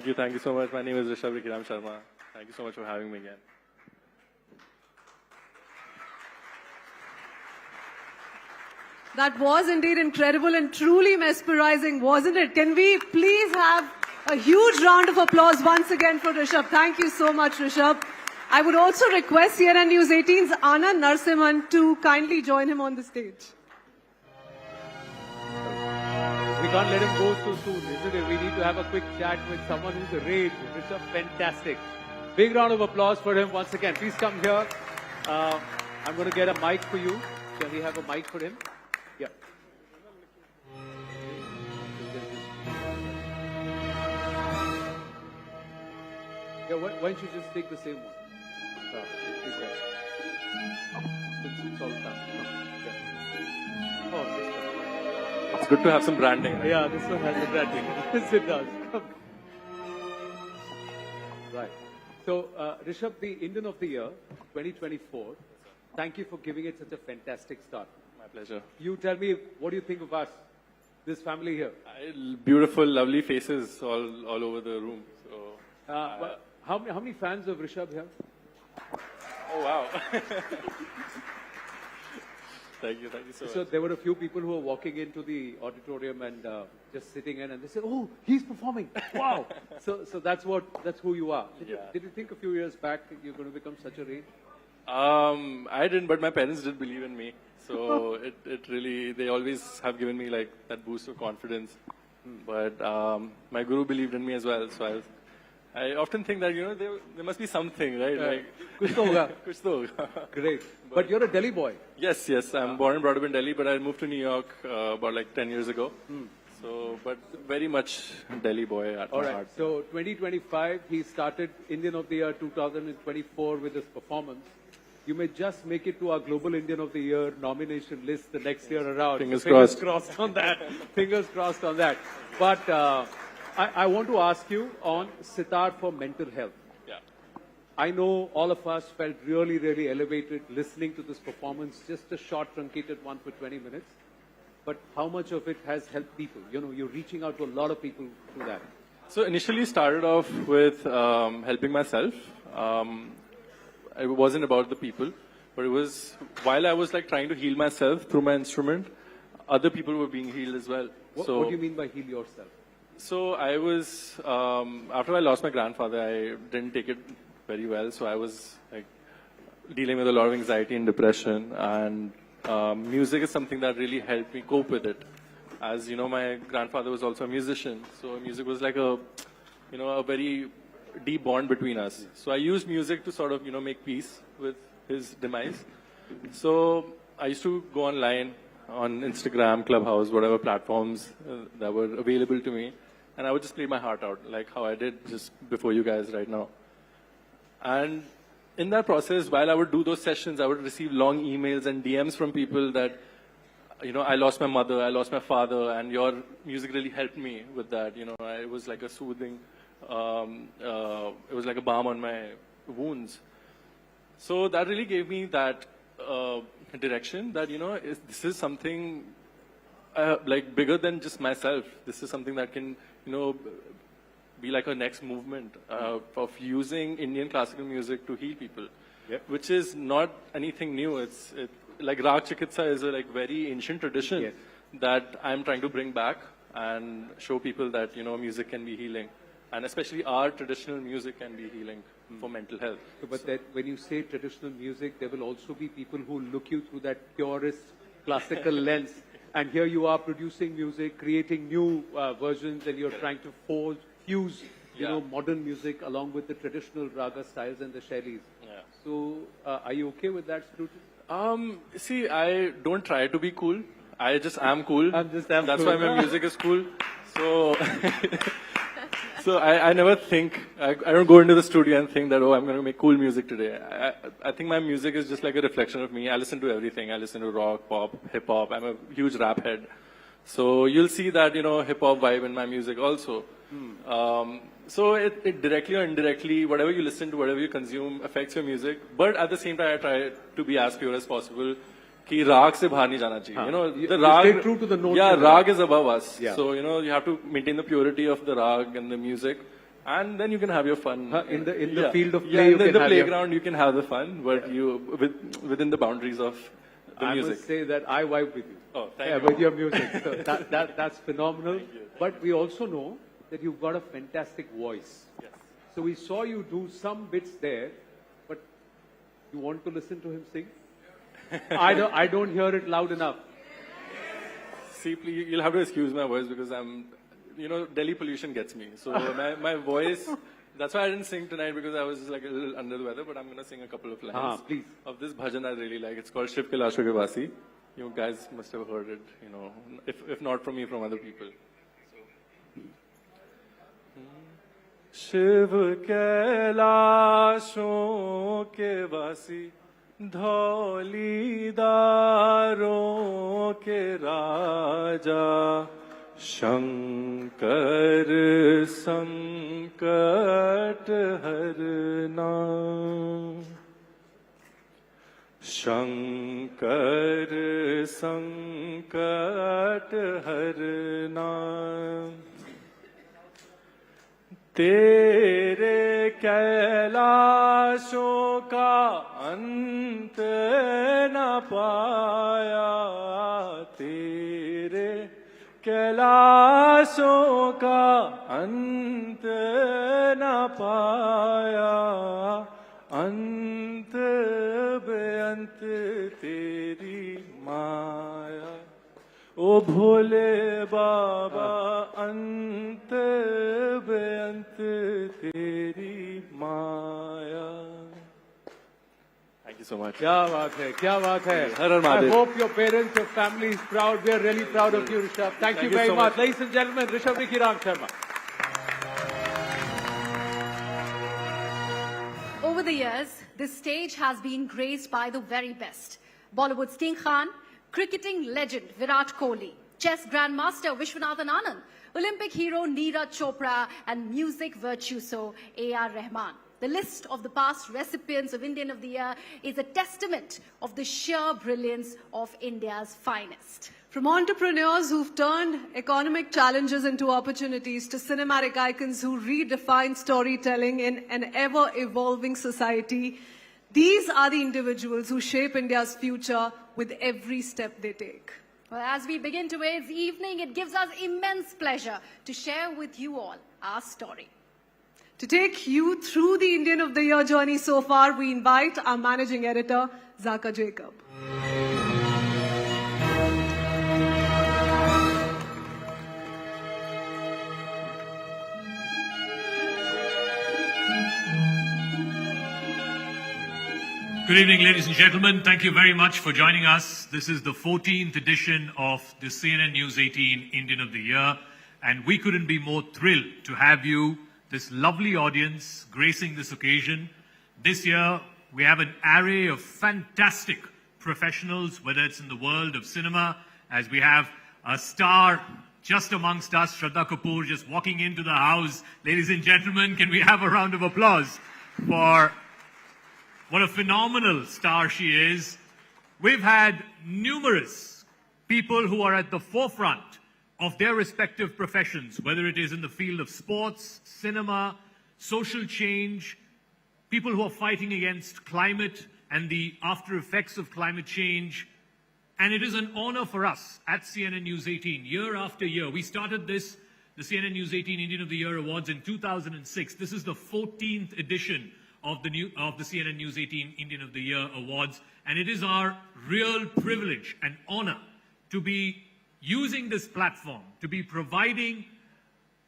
Thank you so much. My name is Rishabh Rikiram Sharma. Thank you so much for having me again. That was indeed incredible and truly mesmerizing, wasn't it? Can we please have a huge round of applause once again for Rishabh? Thank you so much, Rishabh. I would also request CNN News 18's Anand Narsimhan to kindly join him on the stage. We can't let him go so soon, isn't it? We need to have a quick chat with someone who's a rage. Rishabh, fantastic. Big round of applause for him once again. Please come here. I'm going to get a mic for you. Can we have a mic for him? Yeah. Yeah, why don't you just take the same one? It's all done. Yeah. Oh, this one. It's good to have some branding. Right? Yeah, this one has the branding. Yes, it does. Right. So, Rishabh, the Indian of the Year 2024, thank you for giving it such a fantastic start. My pleasure. You tell me, what do you think of us, this family here? Beautiful, lovely faces all over the room. So, how many fans of Rishabh here? Oh, wow. Thank you so much. So there were a few people who were walking into the auditorium and just sitting in, and they said, "Oh, he's performing! Wow!" so that's who you are. Did you think a few years back you're going to become such a rage? I didn't, but my parents did believe in me. So it really, they always have given me like that boost of confidence. But my guru believed in me as well. So I often think that, there must be something, right? Like, Kuch to hoga. Kuch to hoga. Great. But you're a Delhi boy. Yes. I'm born and brought up in Delhi, but I moved to New York about like 10 years ago. So, but very much Delhi boy at my heart. So 2025, he started Indian of the Year 2024 with his performance. You may just make it to our Global Indian of the Year nomination list the next year around. Fingers crossed on that. Fingers crossed on that. But I want to ask you on Sitar for mental health. Yeah. I know all of us felt really, really elevated listening to this performance, just a short truncated one for 20 minutes. But how much of it has helped people? You're reaching out to a lot of people through that. So initially started off with helping myself. It wasn't about the people, but it was while I was like trying to heal myself through my instrument, other people were being healed as well. What do you mean by heal yourself? So I was, after I lost my grandfather, I didn't take it very well. So I was like dealing with a lot of anxiety and depression, and music is something that really helped me cope with it. As you know, my grandfather was also a musician, so music was like a very deep bond between us. So I used music to sort of, make peace with his demise. So I used to go online on Instagram, Clubhouse, whatever platforms that were available to me, and I would just play my heart out, like how I did just before you guys right now. And in that process, while I would do those sessions, I would receive long emails and DMs from people that, I lost my mother, I lost my father, and your music really helped me with that. It was like a soothing, it was like a balm on my wounds. So that really gave me that direction that, this is something like bigger than just myself. This is something that can, be like a next movement of using Indian classical music to heal people, which is not anything new. It's like Rag Chikitsa is a like very ancient tradition that I'm trying to bring back and show people that, music can be healing. And especially our traditional music can be healing for mental health. But that when you say traditional music, there will also be people who look you through that purist classical lens. And here you are producing music, creating new versions, and you're trying to fuse, modern music along with the traditional raga styles and the shailis. Yeah. So, are you okay with that scrutiny? See, I don't try to be cool. I just am cool. That's cool. why my music is cool. So, so I never think, I don't go into the studio and think that, I'm going to make cool music today. I think my music is just like a reflection of me. I listen to everything. I listen to rock, pop, hip hop. I'm a huge rap head. So you'll see that, hip hop vibe in my music also. So it directly or indirectly, whatever you listen to, whatever you consume affects your music. But at the same time, I try to be as pure as possible. कि राग से बाहर नहीं जाना चाहिए. The rag, stay true to the notes. Yeah, rag is above us. Yeah. So, you have to maintain the purity of the rag and the music And then you can have your fun. In the Yeah. field of play, yeah, you in can the have your- playground, you can have the fun, but within the boundaries of the I music. must say that I vibe with you. Oh, thank you. With your music. So that's phenomenal. But we also know that you've got a fantastic voice. Yes. So we saw you do some bits there, but you want to listen to him sing? I don't hear it loud enough. See, please, you'll have to excuse my voice because Delhi pollution gets me. So my voice, that's why I didn't sing tonight because I was like a little under the weather, but I'm going to sing a couple of lines Please. of this bhajan I really like. It's called Shiv Kailasho Ke Vasi. You guys must have heard it, if not from me, from other people. Shiv कैलाशों के वासी धौलीदारों के राजा शंकर संकट हरना शंकर संकट हरना तेरे कैलाशों का अंत न पाया तेरे कैलाशों का अंत न पाया अंत बेअंत तेरी माया ओ भोले बाबा अंत बेअंत तेरी माया. Thank you so much. क्या बात है, क्या बात है. हर हर I Mahadev. hope your parents, your family is proud. We are really proud of you, Rishabh. Thank you very so much. much. Ladies and gentlemen, Rishabh Ricky Ram Sharma. Over the years, this stage has been graced by the very best. Bollywood's King Khan, cricketing legend Virat Kohli, chess grandmaster Vishwanathan Anand, Olympic hero Neeraj Chopra, and music virtuoso A.R. Rahman. The list of the past recipients of Indian of the Year is a testament of the sheer brilliance of India's finest. From entrepreneurs who've turned economic challenges into opportunities to cinematic icons who redefine storytelling in an ever-evolving society, these are the individuals who shape India's future with every step they take. Well, as we begin today's evening, it gives us immense pleasure to share with you all our story. To take you through the Indian of the Year journey so far, we invite our managing editor, Zaka Jacob. Good evening, ladies and gentlemen. Thank you very much for joining us. This is the 14th edition of the CNN News 18 Indian of the Year, and we couldn't be more thrilled to have you, this lovely audience, gracing this occasion. This year, we have an array of fantastic professionals, whether it's in the world of cinema, as we have a star just amongst us, Shraddha Kapoor, just walking into the house. Ladies and gentlemen, can we have a round of applause for what a phenomenal star she is. We've had numerous people who are at the forefront of their respective professions, whether it is in the field of sports, cinema, social change, people who are fighting against climate and the after effects of climate change. And it is an honor for us at CNN News 18, year after year. We started this, the CNN News 18 Indian of the Year Awards, in 2006. This is the 14th edition of the CNN News 18 Indian of the Year Awards. And it is our real privilege and honor to be using this platform, to be providing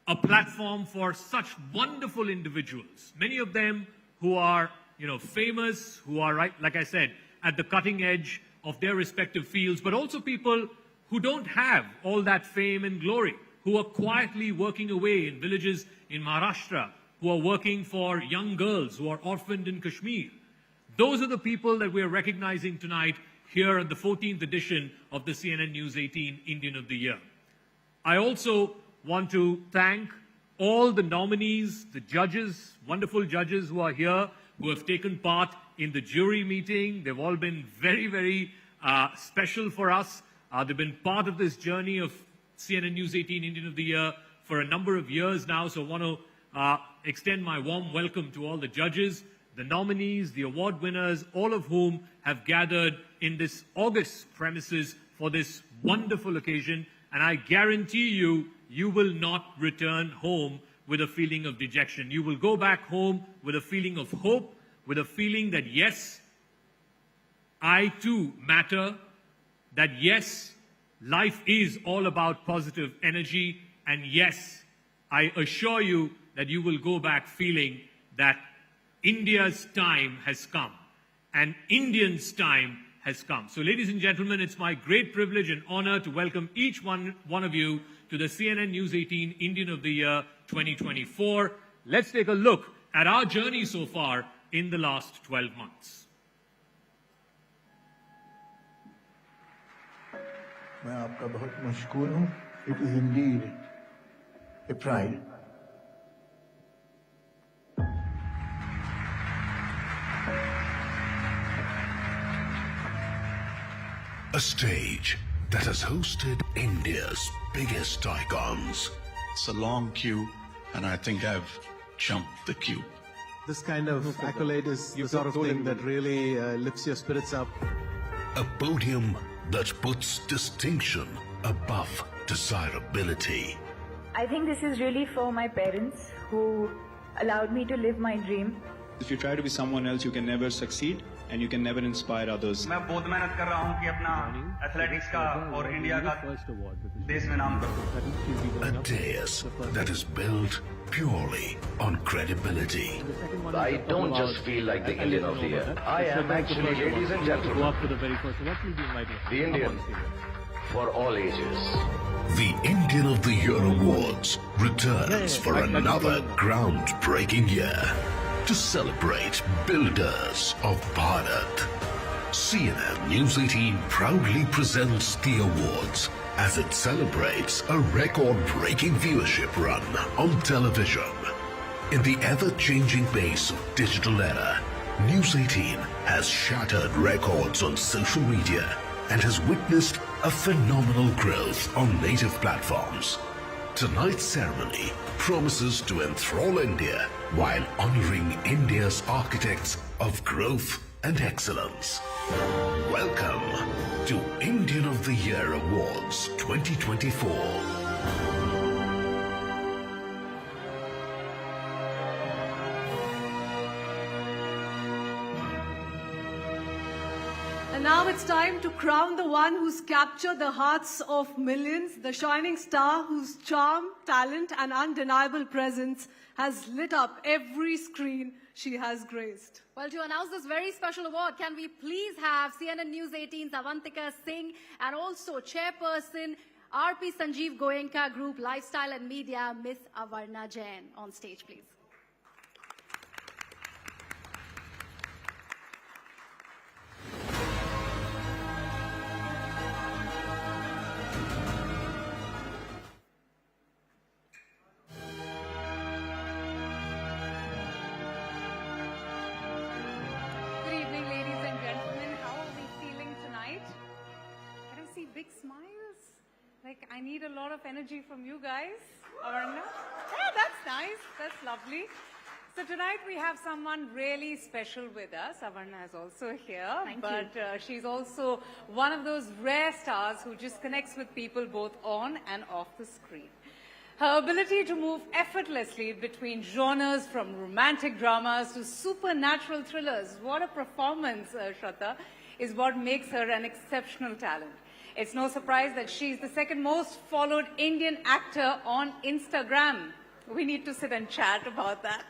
a platform for such wonderful individuals. Many of them who are, famous, who are, like I said, at the cutting edge of their respective fields, but also people who don't have all that fame and glory, who are quietly working away in villages in Maharashtra, who are working for young girls who are orphaned in Kashmir. Those are the people that we are recognizing tonight here at the 14th edition of the CNN News 18 Indian of the Year. I also want to thank all the nominees, the judges, wonderful judges who are here, who have taken part in the jury meeting. They've all been very, very special for us. They've been part of this journey of CNN News 18 Indian of the Year for a number of years now. So I want to extend my warm welcome to all the judges, the nominees, the award winners, all of whom have gathered in this august premises for this wonderful occasion. And I guarantee you, you will not return home with a feeling of dejection. You will go back home with a feeling of hope, with a feeling that yes, I too matter, that yes, life is all about positive energy, and yes, I assure you that you will go back feeling that India's time has come and Indians' time has come. So ladies and gentlemen, it's my great privilege and honor to welcome each one of you to the CNN News 18 Indian of the Year 2024. Let's take a look at our journey so far in the last 12 months. मैं आपका बहुत मशकूर हूँ. It is indeed a pride. A stage that has hosted India's biggest icons. It's a long queue, and I think I've jumped the queue. This kind of accolade is the sort of thing that really lifts your spirits up. A podium that puts distinction above desirability. I think this is really for my parents who allowed me to live my dream. If you try to be someone else, you can never succeed and you can never inspire others. मैं बहुत मेहनत कर रहा हूँ कि अपना athletics का और इंडिया का देश में नाम करूँ. A dais that is built purely on credibility. I don't just feel like the Indian of the Year. I am actually, ladies and gentlemen, the Indian for all ages. The Indian of the Year Awards returns for another groundbreaking year to celebrate builders of Bharat. CNN News 18 proudly presents the awards as it celebrates a record-breaking viewership run on television. In the ever-changing pace of digital era, News 18 has shattered records on social media and has witnessed a phenomenal growth on native platforms. Tonight's ceremony promises to enthrall India while honoring India's architects of growth and excellence. Welcome to Indian of the Year Awards 2024. And now it's time to crown the one who's captured the hearts of millions, the shining star whose charm, talent, and undeniable presence has lit up every screen she has graced. Well, to announce this very special award, can we please have CNN News 18's Avantika Singh and also Chairperson RP Sanjeev Goenka Group Lifestyle and Media, Miss Avarna Jain, on stage, please. Good evening, ladies and gentlemen. How are we feeling tonight? I don't see big smiles. Like, I need a lot of energy from you guys. Avarna? Yeah, that's nice. That's lovely. So tonight we have someone really special with us. Avarna is also here. Thank you. She's also one of those rare stars who just connects with people both on and off the screen. Her ability to move effortlessly between genres from romantic dramas to supernatural thrillers, what a performance, Shraddha, is what makes her an exceptional talent. It's no surprise that she's the second most followed Indian actor on Instagram. We need to sit and chat about that.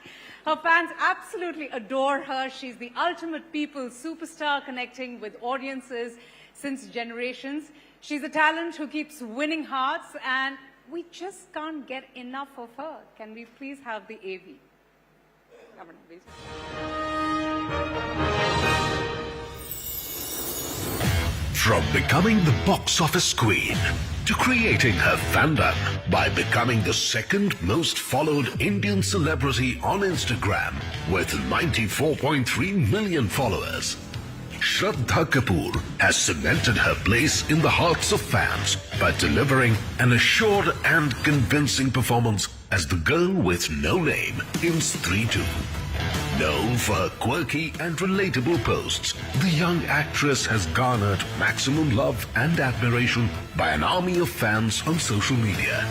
Her fans absolutely adore her. She's the ultimate people's superstar, connecting with audiences since generations. She's a talent who keeps winning hearts, and we just can't get enough of her. Can we please have the AV? Avarna, please. From becoming the box office queen to creating her fandom by becoming the second most followed Indian celebrity on Instagram with 94.3 million followers, Shraddha Kapoor has cemented her place in the hearts of fans by delivering an assured and convincing performance as the girl with no name in Stree 2. Known for her quirky and relatable posts, the young actress has garnered maximum love and admiration by an army of fans on social media.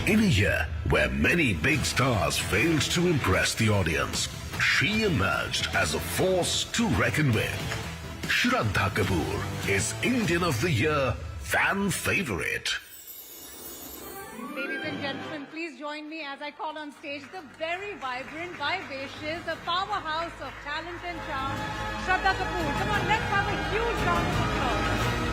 In a year where many big stars failed to impress the audience, she emerged as a force to reckon with. Shraddha Kapoor is Indian of the Year fan favorite. Ladies and gentlemen, please join me as I call on stage the very vibrant, vivacious, the powerhouse of talent and charm, Shraddha Kapoor. Come on, let's have a huge round of applause.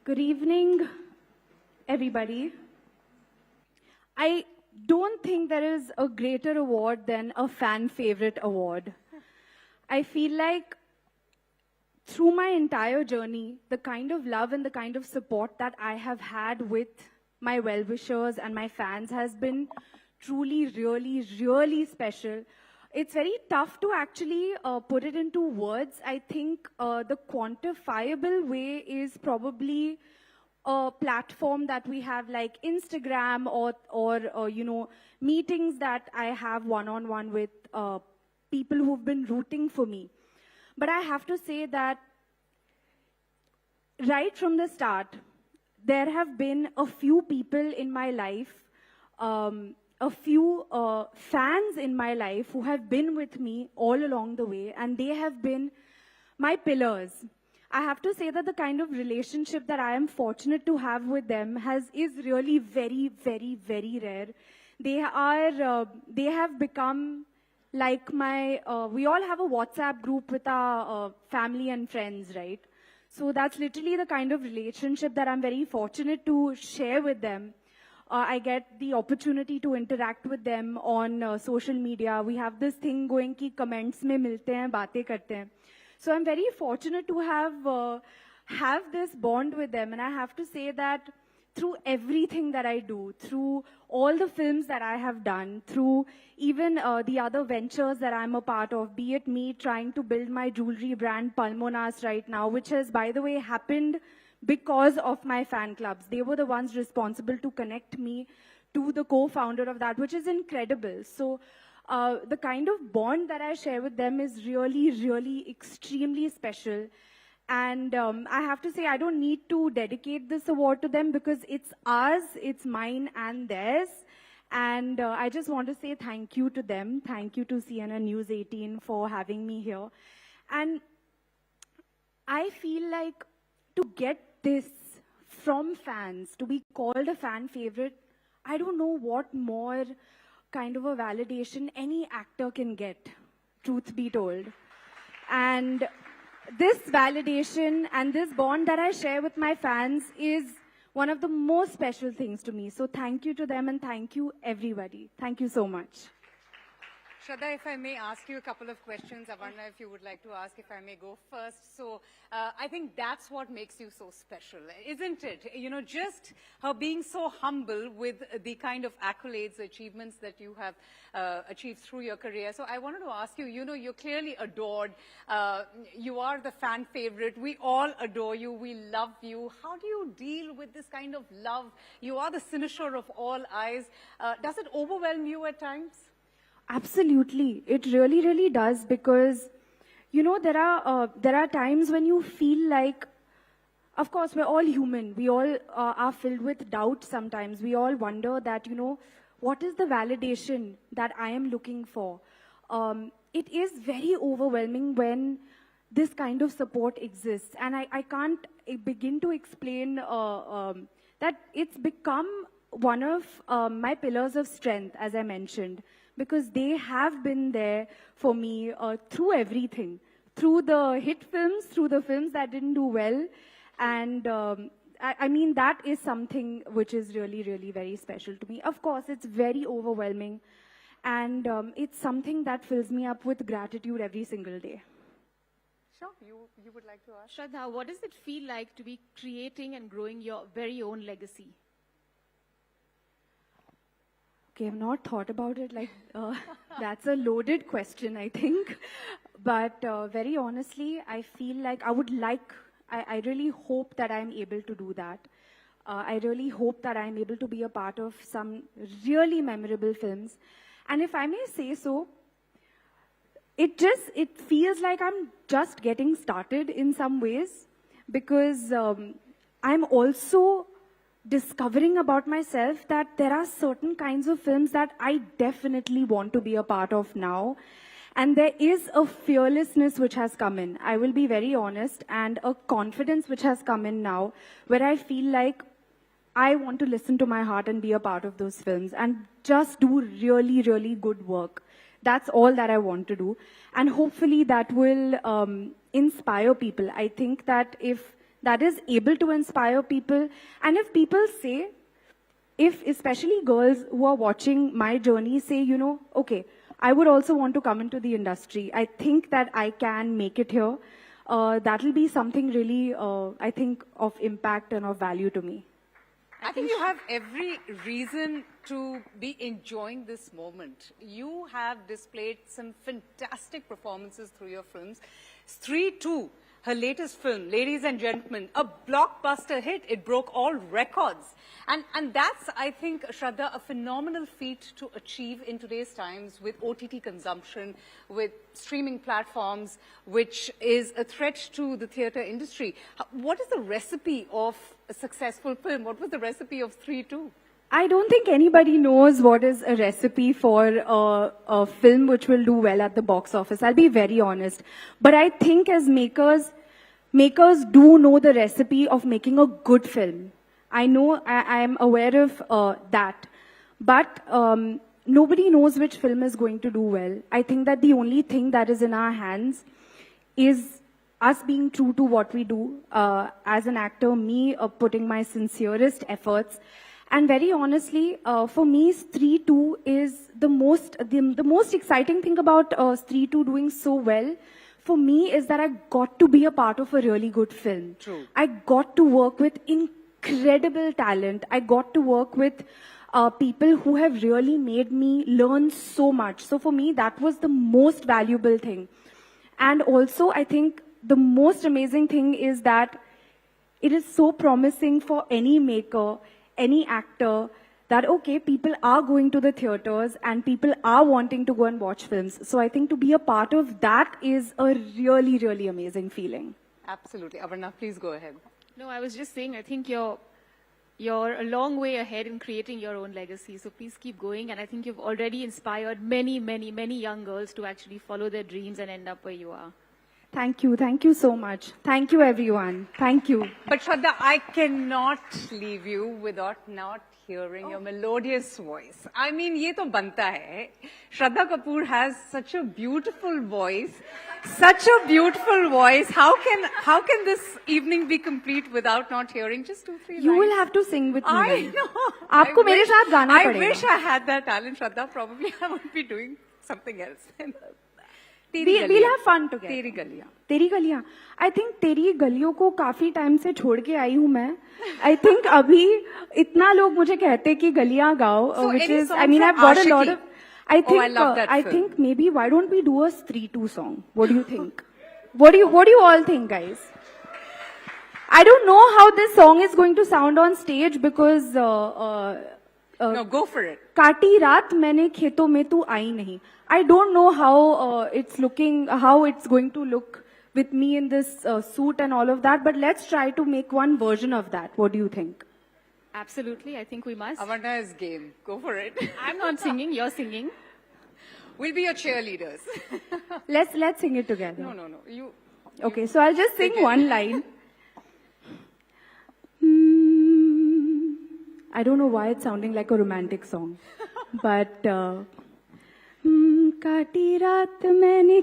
Good evening, everybody. I don't think there is a greater award than a fan favorite award. I feel like through my entire journey, the kind of love and the kind of support that I have had with my well-wishers and my fans has been truly, really, really special. It's very tough to actually put it into words. I think the quantifiable way is probably a platform that we have like Instagram or you know, meetings that I have one-on-one with people who've been rooting for me. But I have to say that right from the start, there have been a few people in my life, a few fans in my life who have been with me all along the way, and they have been my pillars. I have to say that the kind of relationship that I am fortunate to have with them is really very, very, very rare. They have become like my, we all have a WhatsApp group with our family and friends, right? So that's literally the kind of relationship that I'm very fortunate to share with them. I get the opportunity to interact with them on social media. We have this thing going ki comments mein milte hain, baatein karte hain. So I'm very fortunate to have this bond with them. And I have to say that through everything that I do, through all the films that I have done, through even the other ventures that I'm a part of, be it me trying to build my jewelry brand Palmonas right now, which has, by the way, happened because of my fan clubs. They were the ones responsible to connect me to the co-founder of that, which is incredible. So the kind of bond that I share with them is really, really extremely special. And I have to say, I don't need to dedicate this award to them because it's ours, it's mine and theirs. And I just want to say thank you to them. Thank you to CNN News 18 for having me here. And I feel like to get this from fans, to be called a fan favorite, I don't know what more kind of a validation any actor can get, truth be told. And this validation and this bond that I share with my fans is one of the most special things to me. So thank you to them and thank you everybody. Thank you so much. Shraddha, if I may ask you a couple of questions, Avarna, if you would like to ask, if I may go first. So I think that's what makes you so special, isn't it? You know, just her being so humble with the kind of accolades, achievements that you have achieved through your career. So I wanted to ask you, you know, you're clearly adored. You are the fan favorite. We all adore you. We love you. How do you deal with this kind of love? You are the cynosure of all eyes. Does it overwhelm you at times? Absolutely. It really, really does because, you know, there are times when you feel like, of course, we're all human. We all are filled with doubt sometimes. We all wonder that, you know, what is the validation that I am looking for? It is very overwhelming when this kind of support exists. And I can't begin to explain that it's become one of my pillars of strength, as I mentioned, because they have been there for me through everything, through the hit films, through the films that didn't do well. And I mean, that is something which is really, really very special to me. Of course, it's very overwhelming. And it's something that fills me up with gratitude every single day. Sure, you would like to ask? Shraddha, what does it feel like to be creating and growing your very own legacy? Okay, I've not thought about it like that's a loaded question, I think. But very honestly, I feel like I really hope that I'm able to do that. I really hope that I'm able to be a part of some really memorable films. And if I may say so, it feels like I'm just getting started in some ways, because I'm also discovering about myself that there are certain kinds of films that I definitely want to be a part of now. And there is a fearlessness which has come in, I will be very honest, and a confidence which has come in now, where I feel like I want to listen to my heart and be a part of those films and just do really, really good work. That's all that I want to do. And hopefully that will inspire people. I think that if that is able to inspire people, and if people say, if especially girls who are watching my journey say, you know, okay, I would also want to come into the industry, I think that I can make it here, that will be something really, I think, of impact and of value to me. I think you have every reason to be enjoying this moment. You have displayed some fantastic performances through your films. Stree 2, her latest film, ladies and gentlemen, a blockbuster hit. It broke all records. And that's, I think, Shraddha, a phenomenal feat to achieve in today's times with OTT consumption, with streaming platforms, which is a threat to the theatre industry. What is the recipe of a successful film? What was the recipe of Stree 2? I don't think anybody knows what is a recipe for a film which will do well at the box office. I'll be very honest. But I think as makers do know the recipe of making a good film. I know, I am aware of that. But nobody knows which film is going to do well. I think that the only thing that is in our hands is us being true to what we do. As an actor, me putting my sincerest efforts. And very honestly, for me, Stree 2 is the most exciting thing about Stree 2 doing so well. For me, is that I got to be a part of a really good film. True. I got to work with incredible talent. I got to work with people who have really made me learn so much. So for me, that was the most valuable thing. And also, I think the most amazing thing is that it is so promising for any maker, any actor, that, okay, people are going to the theaters and people are wanting to go and watch films. So I think to be a part of that is a really, really amazing feeling. Absolutely. Avarna, please go ahead. No, I was just saying, I think you're a long way ahead in creating your own legacy. So please keep going. And I think you've already inspired many, many, many young girls to actually follow their dreams and end up where you are. Thank you. Thank you so much. Thank you, everyone. Thank you. But Shraddha, I cannot leave you without not hearing your melodious voice. I mean, ye to banta hai. Shraddha Kapoor has such a beautiful voice. Such a beautiful voice. How can this evening be complete without not hearing just 2-3 lines? You will have to sing with me. I know. आपको मेरे साथ गाना I पड़ेगा. wish I had that talent, Shraddha. Probably I would be doing something else. We'll have fun together. तेरी गलियां. तेरी गलियां. I think तेरी गलियों को काफी टाइम से छोड़ के आई हूँ मैं. I think अभी इतना लोग मुझे कहते कि गलियां गाओ, which is, I mean, I've got a lot of. I think maybe why don't we do a Stree 2 song? What do you think? What do you all think, guys? I don't know how this song is going to sound on stage because. No, go for it. काटी रात मैंने खेतों में तू आई नहीं. I don't know how it's looking, how it's going to look with me in this suit and all of that, but let's try to make one version of that. What do you think? Absolutely, I think we must. Avarna is game. Go for it. I'm not singing, you're singing. We'll be your cheerleaders. Let's sing it together. No. You. Okay, so I'll just sing one line. I don't know why it's sounding like a romantic song, but काटी रात मैंने.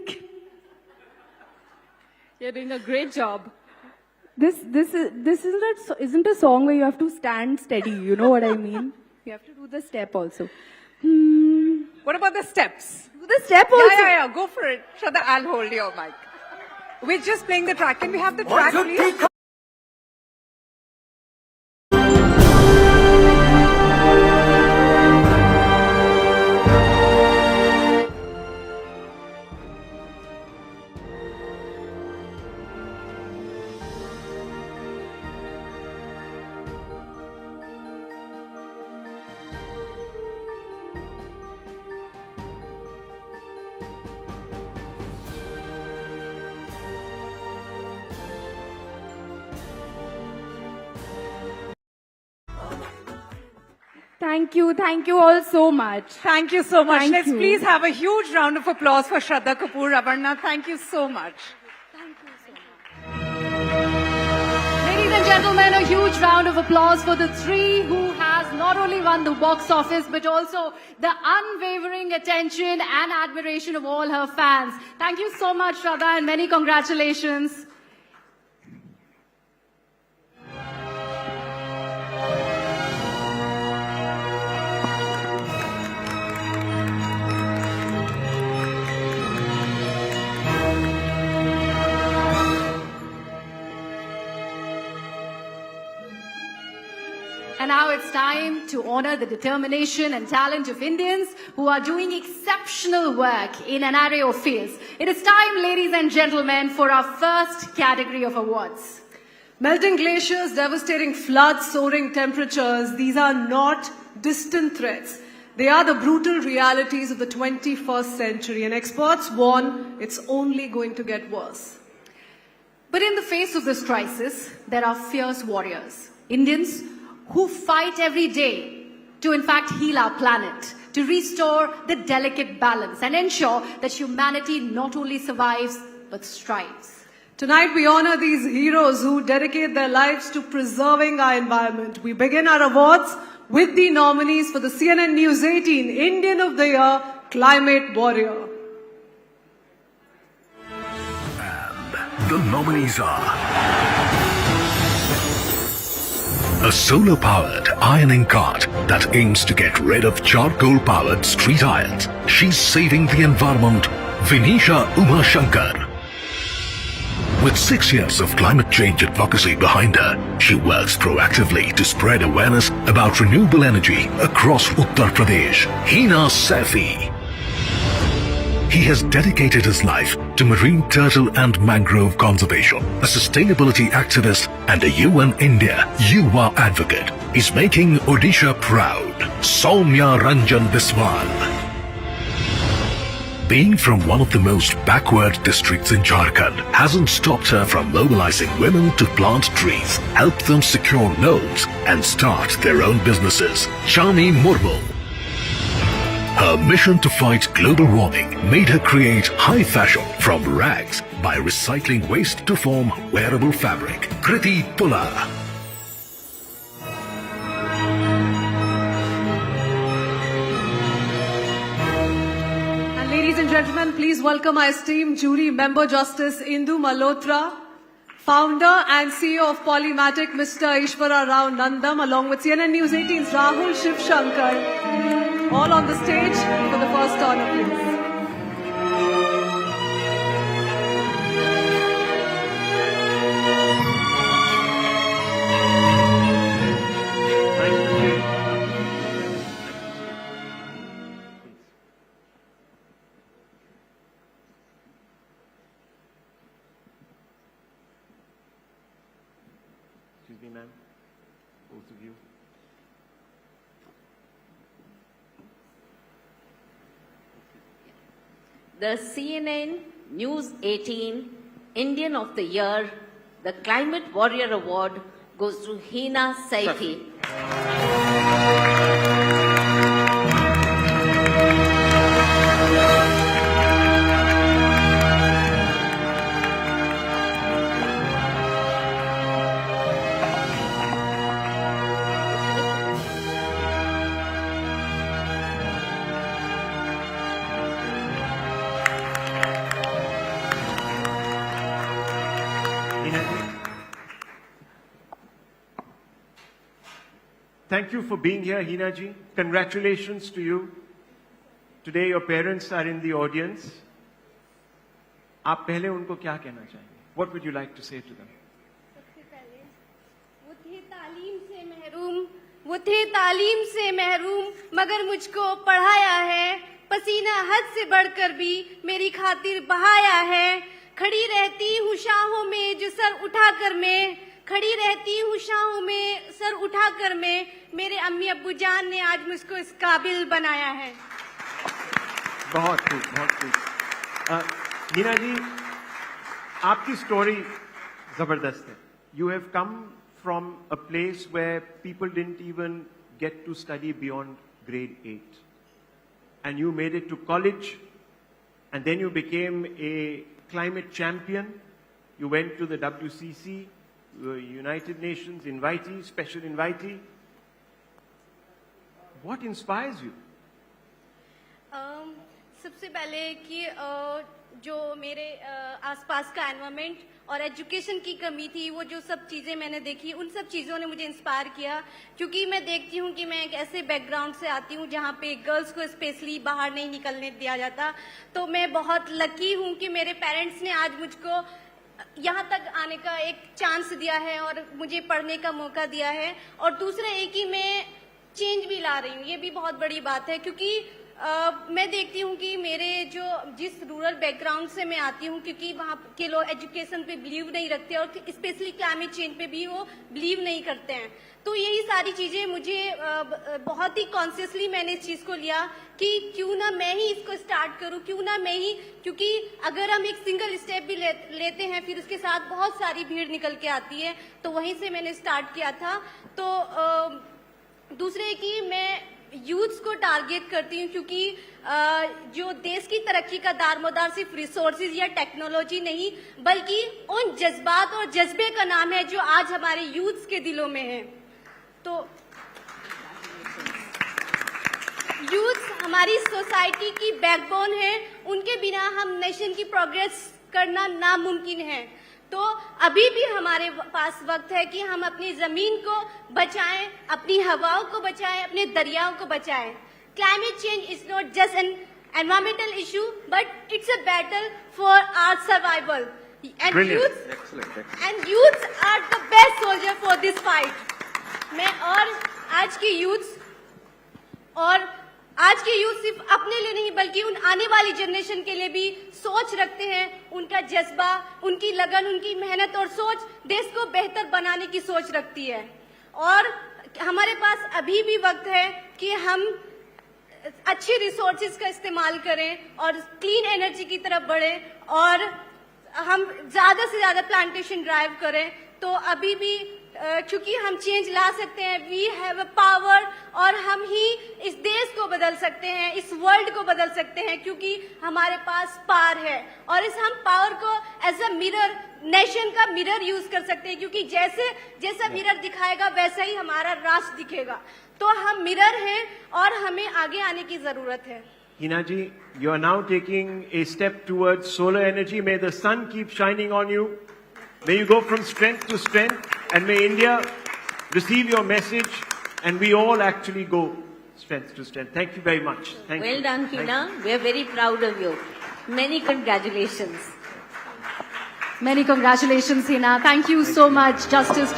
You're doing a great job. This isn't a song where you have to stand steady. You know what I mean? You have to do the step also. What about the steps? The step also. Yeah. Go for it. Shraddha, I'll hold your mic. We're just playing the track. Can we have the track, please? Thank you all so much. Thank you so much. Let's you. please have a huge round of applause for Shraddha Kapoor. Avarna, thank you so much. Ladies and gentlemen, a huge round of applause for the three who has not only won the box office but also the unwavering attention and admiration of all her fans. Thank you so much, Shraddha, and many congratulations. And now it's time to honor the determination and talent of Indians who are doing exceptional work in an array of fields. It is time, ladies and gentlemen, for our first category of awards. Melting glaciers, devastating floods, soaring temperatures, these are not distant threats. They are the brutal realities of the 21st century, and experts warn it's only going to get worse. But in the face of this crisis, there are fierce warriors, Indians who fight every day to in fact heal our planet, to restore the delicate balance and ensure that humanity not only survives but strives. Tonight we honor these heroes who dedicate their lives to preserving our environment. We begin our awards with the nominees for the CNN News 18 Indian of the Year Climate Warrior. And the nominees are a solar-powered ironing cart that aims to get rid of charcoal-powered street irons. She's saving the environment. Vinisha Uma Shankar. With 6 years of climate change advocacy behind her, she works proactively to spread awareness about renewable energy across Uttar Pradesh. Hina Saifi. He has dedicated his life to marine turtle and mangrove conservation. A sustainability activist and a UN India Yuva advocate. He's making Odisha proud. Soumya Ranjan Biswal. Being from one of the most backward districts in Jharkhand hasn't stopped her from mobilizing women to plant trees, help them secure loans and start their own businesses. Chani Murmu. Her mission to fight global warming made her create high fashion from rags by recycling waste to form wearable fabric. Kriti Pula. And ladies and gentlemen, please welcome our esteemed jury member Justice Indu Malhotra, founder and CEO of Polymatic, Mr. Ishwara Rao Nandam, along with CNN News 18's Rahul Shiv Shankar. All on the stage for the first honor, please. Excuse me, ma'am. Both of you. The CNN News 18 Indian of the Year, the Climate Warrior Award goes to Hina Saifi. Thank you for being here, Hina ji. Congratulations to you. Today your parents are in the audience. आप पहले उनको क्या कहना चाहेंगे? What would you like to say to them? सबसे पहले वो थे तालीम से महरूम मगर मुझको पढ़ाया है, पसीना हद से बढ़कर भी मेरी खातिर बहाया है। खड़ी रहती हूँ शाहों में जो सर उठाकर मैं, खड़ी रहती हूँ शाहों में सर उठाकर मैं, मेरे अम्मी अब्बू जान ने आज मुझको इस काबिल बनाया है। बहुत खूब, बहुत खूब। हीना जी, आपकी स्टोरी जबरदस्त है। You have come from a place where people didn't even get to study beyond grade 8. And you made it to college, and then you became a climate champion. You went to the WCC, United Nations invitee, special invitee. What inspires you? सबसे पहले कि जो मेरे आसपास का environment और education की कमी थी, वो जो सब चीज़ें मैंने देखी, उन सब चीज़ों ने मुझे इंस्पायर किया। क्योंकि मैं देखती हूँ कि मैं एक ऐसे बैकग्राउंड से आती हूँ जहाँ पे गर्ल्स को स्पेशली बाहर नहीं निकलने दिया जाता। तो मैं बहुत लकी हूँ कि मेरे पेरेंट्स ने आज मुझको यहाँ तक आने का एक चांस दिया है और मुझे पढ़ने का मौका दिया है। और दूसरा एक ही मैं चेंज भी ला रही हूँ, ये भी बहुत बड़ी बात है। क्योंकि मैं देखती हूँ कि मेरे जिस रूरल बैकग्राउंड से मैं आती हूँ, क्योंकि वहाँ के लोग एजुकेशन पे बिलीव नहीं रखते और स्पेशली क्लाइमेट चेंज पे भी वो बिलीव नहीं करते हैं। तो यही सारी चीज़ें मुझे बहुत ही कॉन्शियसली मैंने इस चीज़ को लिया कि क्यों ना मैं ही इसको स्टार्ट करूँ, क्यों ना मैं ही, क्योंकि अगर हम एक सिंगल स्टेप भी लेते हैं फिर उसके साथ बहुत सारी भीड़ निकल के आती है। तो वहीं से मैंने स्टार्ट किया था। तो दूसरे कि मैं यूथ्स को टारगेट करती हूँ, क्योंकि जो देश की तरक्की का दारोमदार सिर्फ रिसोर्सेज या टेक्नोलॉजी नहीं बल्कि उन जज्बात और जज्बे का नाम है जो आज हमारे यूथ्स के दिलों में है। तो यूथ्स हमारी सोसाइटी की बैकबोन है, उनके बिना हम नेशन की प्रोग्रेस करना नामुमकिन है। तो अभी भी हमारे पास वक्त है कि हम अपनी जमीन को बचाएं, अपनी हवाओं को बचाएं, अपने दरियाओं को बचाएं। Climate change is not just an environmental issue but it's a battle for our survival and youths are the best soldier for this fight. मैं और आज के यूथ सिर्फ अपने लिए नहीं बल्कि उन आने वाली जनरेशन के लिए भी सोच रखते हैं। उनका जज्बा, उनकी लगन, उनकी मेहनत और सोच देश को बेहतर बनाने की सोच रखती है। और हमारे पास अभी भी वक्त है कि हम अच्छी रिसोर्सेज का इस्तेमाल करें और क्लीन एनर्जी की तरफ बढ़ें और हम ज्यादा से ज्यादा प्लांटेशन ड्राइव करें। तो अभी भी क्योंकि हम चेंज ला सकते हैं, वी हैव अ पावर, और हम ही इस देश को बदल सकते हैं, इस वर्ल्ड को बदल सकते हैं, क्योंकि हमारे पास पावर है। और इस हम पावर को एज अ मिरर, नेशन का मिरर यूज कर सकते हैं, क्योंकि जैसा मिरर दिखाएगा वैसा ही हमारा राष्ट्र दिखेगा। तो हम मिरर हैं और हमें आगे आने की जरूरत है। Hina ji, you are now taking a step towards solar energy. May the sun keep shining on you. May you go from strength to strength, and may India receive your message, and we all actually go strength to strength. Thank you very much. Thank you. Well done, Hina. We are very proud of you. Many congratulations. Many congratulations, Hina. Thank you so much, Justice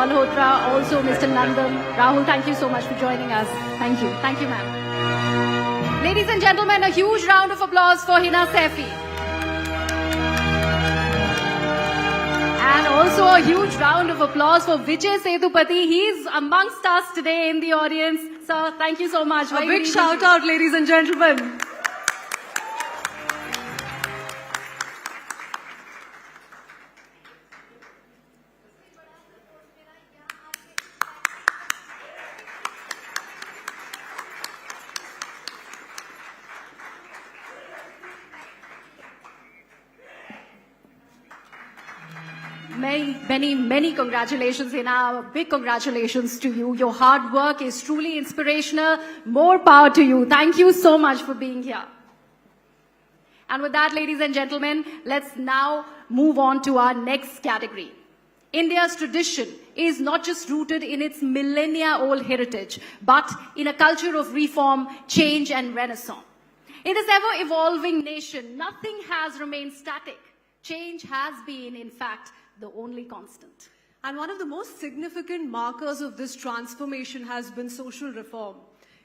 Malhotra, also Mr. Nandan. Rahul, thank you so much for joining us. Thank you. Thank you, ma'am. Ladies and gentlemen, a huge round of applause for Hina Saifi. And also a huge round of applause for Vijay Sethupathi. He's amongst us today in the audience. Sir, thank you so much. A big shout out, ladies and gentlemen. Many congratulations, Hina. Big congratulations to you. Your hard work is truly inspirational. More power to you. Thank you so much for being here. And with that, ladies and gentlemen, let's now move on to our next category. India's tradition is not just rooted in its millennia-old heritage, but in a culture of reform, change, and renaissance. In this ever-evolving nation, nothing has remained static. Change has been, in fact, the only constant. And one of the most significant markers of this transformation has been social reform.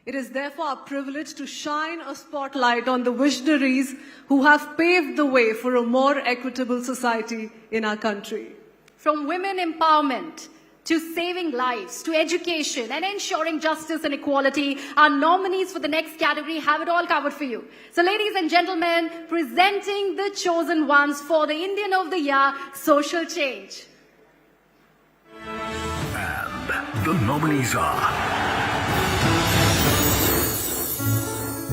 It is therefore a privilege to shine a spotlight on the visionaries who have paved the way for a more equitable society in our country. From women empowerment to saving lives, to education and ensuring justice and equality, our nominees for the next category have it all covered for you. So ladies and gentlemen, presenting the chosen ones for the Indian of the Year, Social Change. And the nominees are...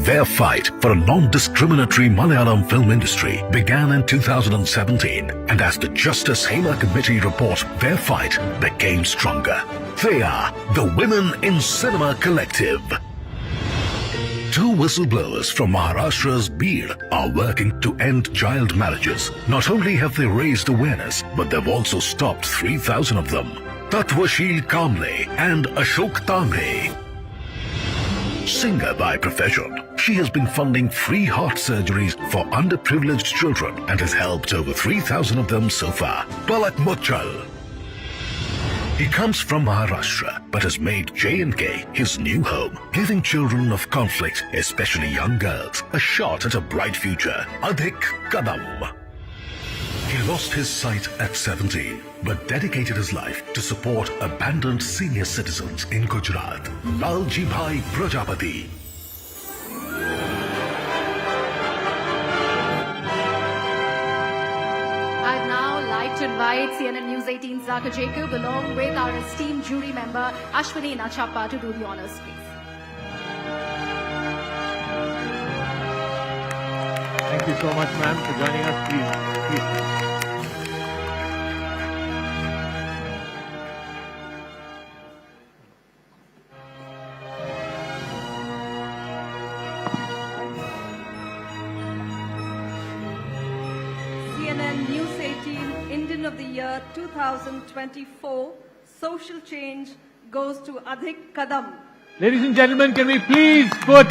Their fight for a non-discriminatory Malayalam film industry began in 2017, and as the Justice Hema Committee report, their fight became stronger. They are the Women in Cinema Collective. Two whistleblowers from Maharashtra's Beed are working to end child marriages. Not only have they raised awareness, but they've also stopped 3,000 of them. Tatwashil Kamble and Ashok Tambre. Singer by profession, she has been funding free heart surgeries for underprivileged children and has helped over 3,000 of them so far. Palak Mochal. He comes from Maharashtra but has made J&K his new home, giving children of conflict, especially young girls, a shot at a bright future. Adhik Kadam. He lost his sight at 17, but dedicated his life to support abandoned senior citizens in Gujarat. Lalji Bhai Prajapati. I'd now like to invite CNN News 18's Zaka Jacob along with our esteemed jury member Ashwini Nachappa to do the honors, please. Thank you so much, ma'am, for joining us. Please. CNN News 18 Indian of the Year 2024 Social Change goes to Adhik Kadam. Ladies and gentlemen, can we please put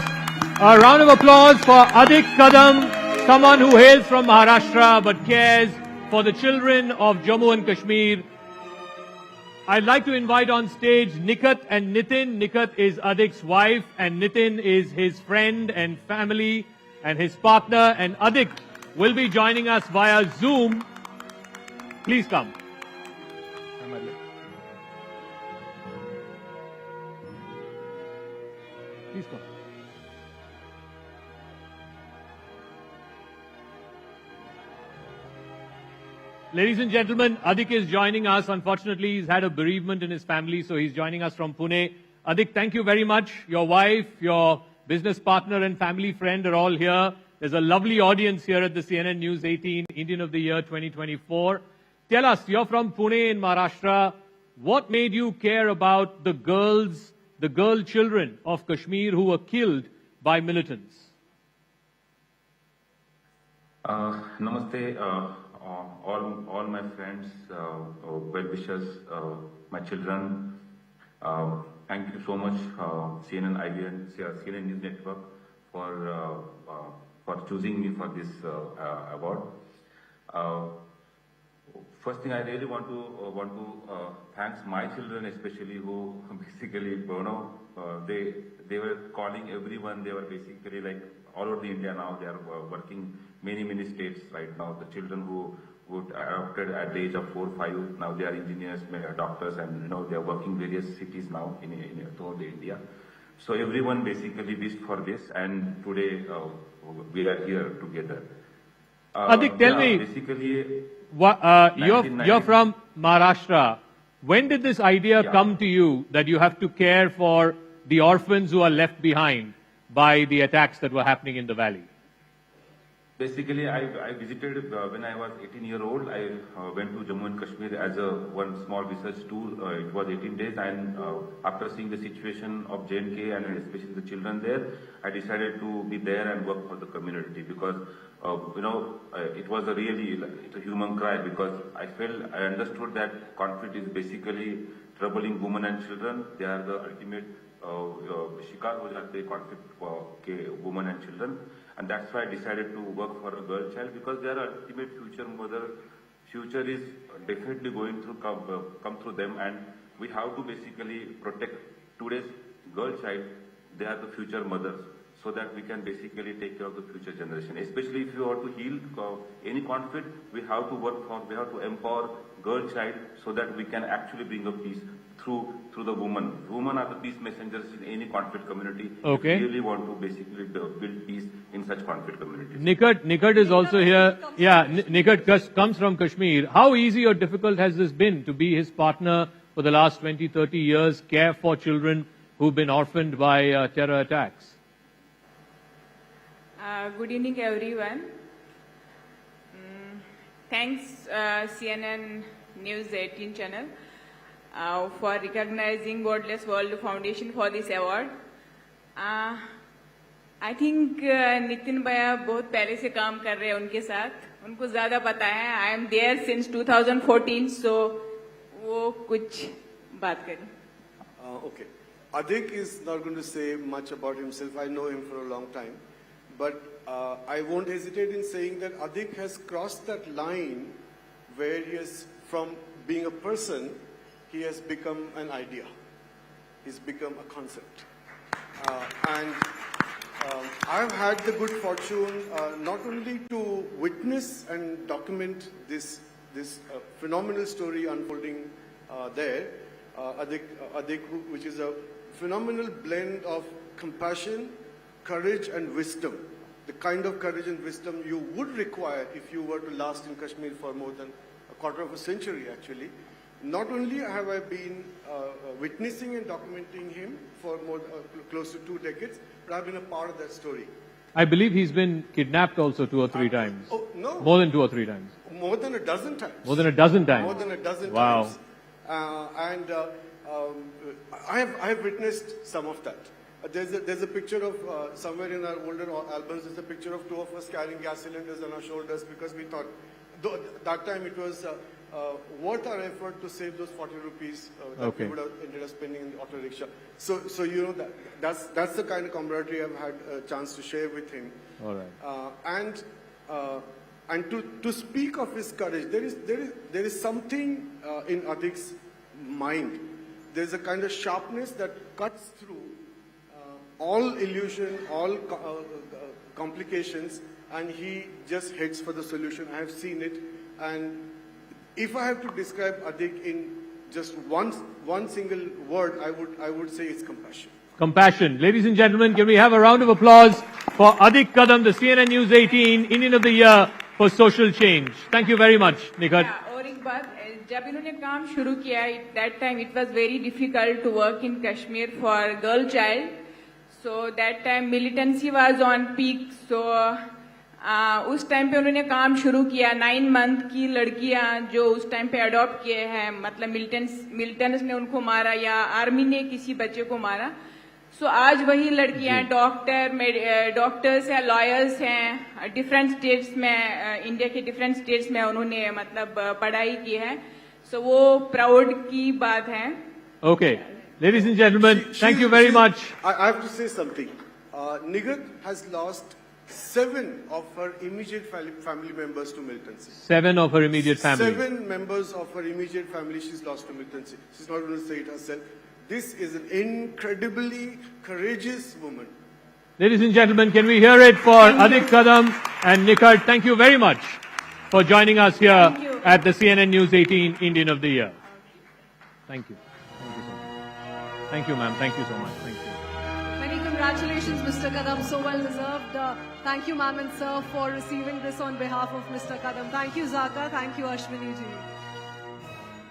a round of applause for Adhik Kadam, someone who hails from Maharashtra but cares for the children of Jammu and Kashmir. I'd like to invite on stage Nikat and Nitin. Nikat is Adhik's wife and Nitin is his friend and family and his partner, and Adhik will be joining us via Zoom. Please come. Please come. Ladies and gentlemen, Adhik is joining us. Unfortunately, he's had a bereavement in his family, so he's joining us from Pune. Adhik, thank you very much. Your wife, your business partner and family friend are all here. There's a lovely audience here at the CNN News 18 Indian of the Year 2024. Tell us, you're from Pune in Maharashtra. What made you care about the girl children of Kashmir who were killed by militants? Namaste, all my friends, well-wishers, my children. Thank you so much, CNN News Network, for choosing me for this award. First thing, I really want to thank my children, especially who basically, they were calling everyone. They were basically like all over the India now. They are working many states right now. The children who would adopted at the age of 4, 5, now they are engineers, doctors, and they are working various cities now in throughout India. So everyone basically wished for this, and today we are here together. Adhik, tell me, basically, you're from Maharashtra. When did this idea come to you that you have to care for the orphans who are left behind by the attacks that were happening in the valley? Basically, I visited when I was 18-year-old. I went to Jammu and Kashmir as one small research tour. It was 18 days, and after seeing the situation of J&K and especially the children there, I decided to be there and work for the community because it was it's a human cry because I understood that conflict is basically troubling women and children. They are the ultimate shikar ho jate conflict women and children. And that's why I decided to work for a girl child because they are ultimate future mother. Future is definitely going to come through them, and we have to basically protect today's girl child. They are the future mothers, so that we can basically take care of the future generation. Especially if you want to heal any conflict, we have to empower girl child so that we can actually bring a peace through the women. Women are the peace messengers in any conflict community. Okay. We really want to basically build peace in such conflict communities. Nikat is also here. Yeah, Nikat comes from Kashmir. How easy or difficult has this been to be his partner for the last 20, 30 years, care for children who've been orphaned by terror attacks? Good evening, everyone. Thanks, CNN News 18 channel. For recognizing Wordless World Foundation for this award. I think Nitin भैया बहुत पहले से काम कर रहे हैं उनके साथ, उनको ज़्यादा पता है. I am there since 2014, so वो कुछ बात करें. Okay. Adik is not going to say much about himself. I know him for a long time. But I won't hesitate in saying that Adik has crossed that line where he is, from being a person, he has become an idea. He's become a concept. I've had the good fortune not only to witness and document this phenomenal story unfolding there, Adik, which is a phenomenal blend of compassion, courage and wisdom. The kind of courage and wisdom you would require if you were to last in Kashmir for more than a quarter of a century, actually. Not only have I been witnessing and documenting him for close to 2 decades, but I've been a part of that story. I believe he's been kidnapped also 2 or 3 times. Oh, no. More than 2 or 3 times. More than a dozen times. More than a dozen times. More than a dozen wow. times. I have witnessed some of that. There's a picture of, somewhere in our older albums, there's a picture of 2 of us carrying gas cylinders on our shoulders because we thought, that time it was worth our effort to save those 40 rupees that we would have ended up spending in the auto rickshaw. So you know, that's the kind of camaraderie I've had a chance to share with him. All right. And to speak of his courage, there is something in Adik's mind. There's a kind of sharpness that cuts through all illusion, all complications, and he just heads for the solution. I have seen it, and if I have to describe Adik in just one single word, I would say it's compassion. Compassion. Ladies and gentlemen, can we have a round of applause for Adik Kadam, the CNN News 18 Indian of the Year for Social Change. Thank you very much, Nikat. Yeah, और एक बात, जब इन्होंने काम शुरू किया, that time it was very difficult to work in Kashmir for girl child. So that time militancy was on peak. So उस time पे उन्होंने काम शुरू किया. 9 month की लड़कियां जो उस टाइम पे अडॉप्ट किए हैं, मतलब मिलिटेंट्स ने उनको मारा या आर्मी ने किसी बच्चे को मारा. सो आज वही लड़कियां डॉक्टर्स हैं, लॉयर्स हैं, डिफरेंट स्टेट्स में, इंडिया के डिफरेंट स्टेट्स में उन्होंने मतलब पढ़ाई की है. सो वो प्राउड की बात है. Okay. Ladies and gentlemen, thank you very much. I have to say something. Nigat has lost 7 of her immediate family members to militancy. 7 of her immediate family. 7 members of her immediate family she's lost to militancy. She's not going to say it herself. This is an incredibly courageous woman. Ladies and gentlemen, can we hear it for Adik Kadam and Nikat? Thank you very much for joining us here at the CNN News 18 Indian of the Year. Thank you. Thank you so much. Thank you, ma'am. Thank you so much. Thank you. Many congratulations, Mr. Kadam. So well deserved. Thank you, ma'am and sir, for receiving this on behalf of Mr. Kadam. Thank you, Zaka. Thank you, Ashwini ji.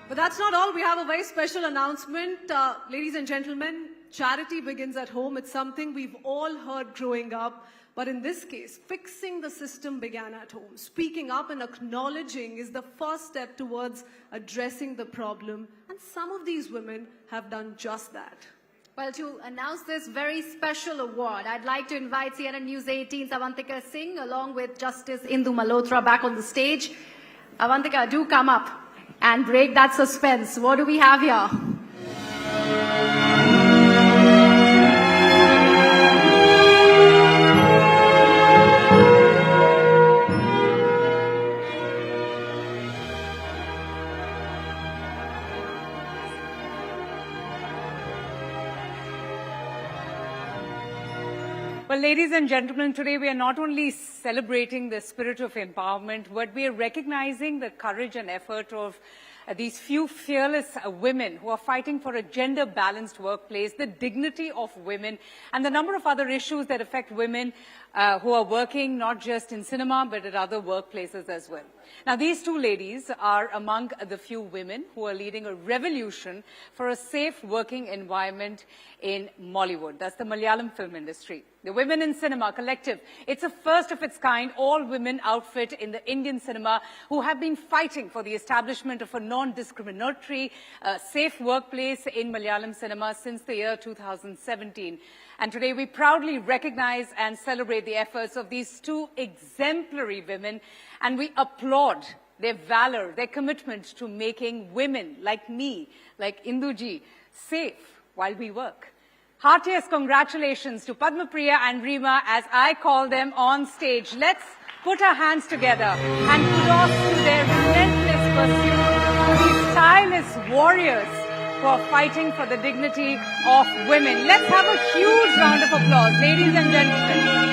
But that's not all. We have a very special announcement. Ladies and gentlemen, charity begins at home. It's something we've all heard growing up. But in this case, fixing the system began at home. Speaking up and acknowledging is the first step towards addressing the problem. And some of these women have done just that. Well, to announce this very special award, I'd like to invite CNN News 18's Avantika Singh along with Justice Indu Malhotra back on the stage. Avantika, do come up and break that suspense. What do we have here? Well, ladies and gentlemen, today we are not only celebrating the spirit of empowerment, but we are recognizing the courage and effort of these few fearless women who are fighting for a gender-balanced workplace, the dignity of women, and the number of other issues that affect women who are working not just in cinema, but at other workplaces as well. Now, these two ladies are among the few women who are leading a revolution for a safe working environment in Mollywood. That's the Malayalam film industry. The Women in Cinema Collective, it's a first of its kind all-women outfit in the Indian cinema who have been fighting for the establishment of a non-discriminatory, safe workplace in Malayalam cinema since the year 2017. And today we proudly recognize and celebrate the efforts of these two exemplary women, and we applaud their valor, their commitment to making women like me, like Induji, safe while we work. Heartiest congratulations to Padma Priya and Reema as I call them on stage. Let's put our hands together and kudos to their relentless pursuit, to these tireless warriors who are fighting for the dignity of women. Let's have a huge round of applause, ladies and gentlemen.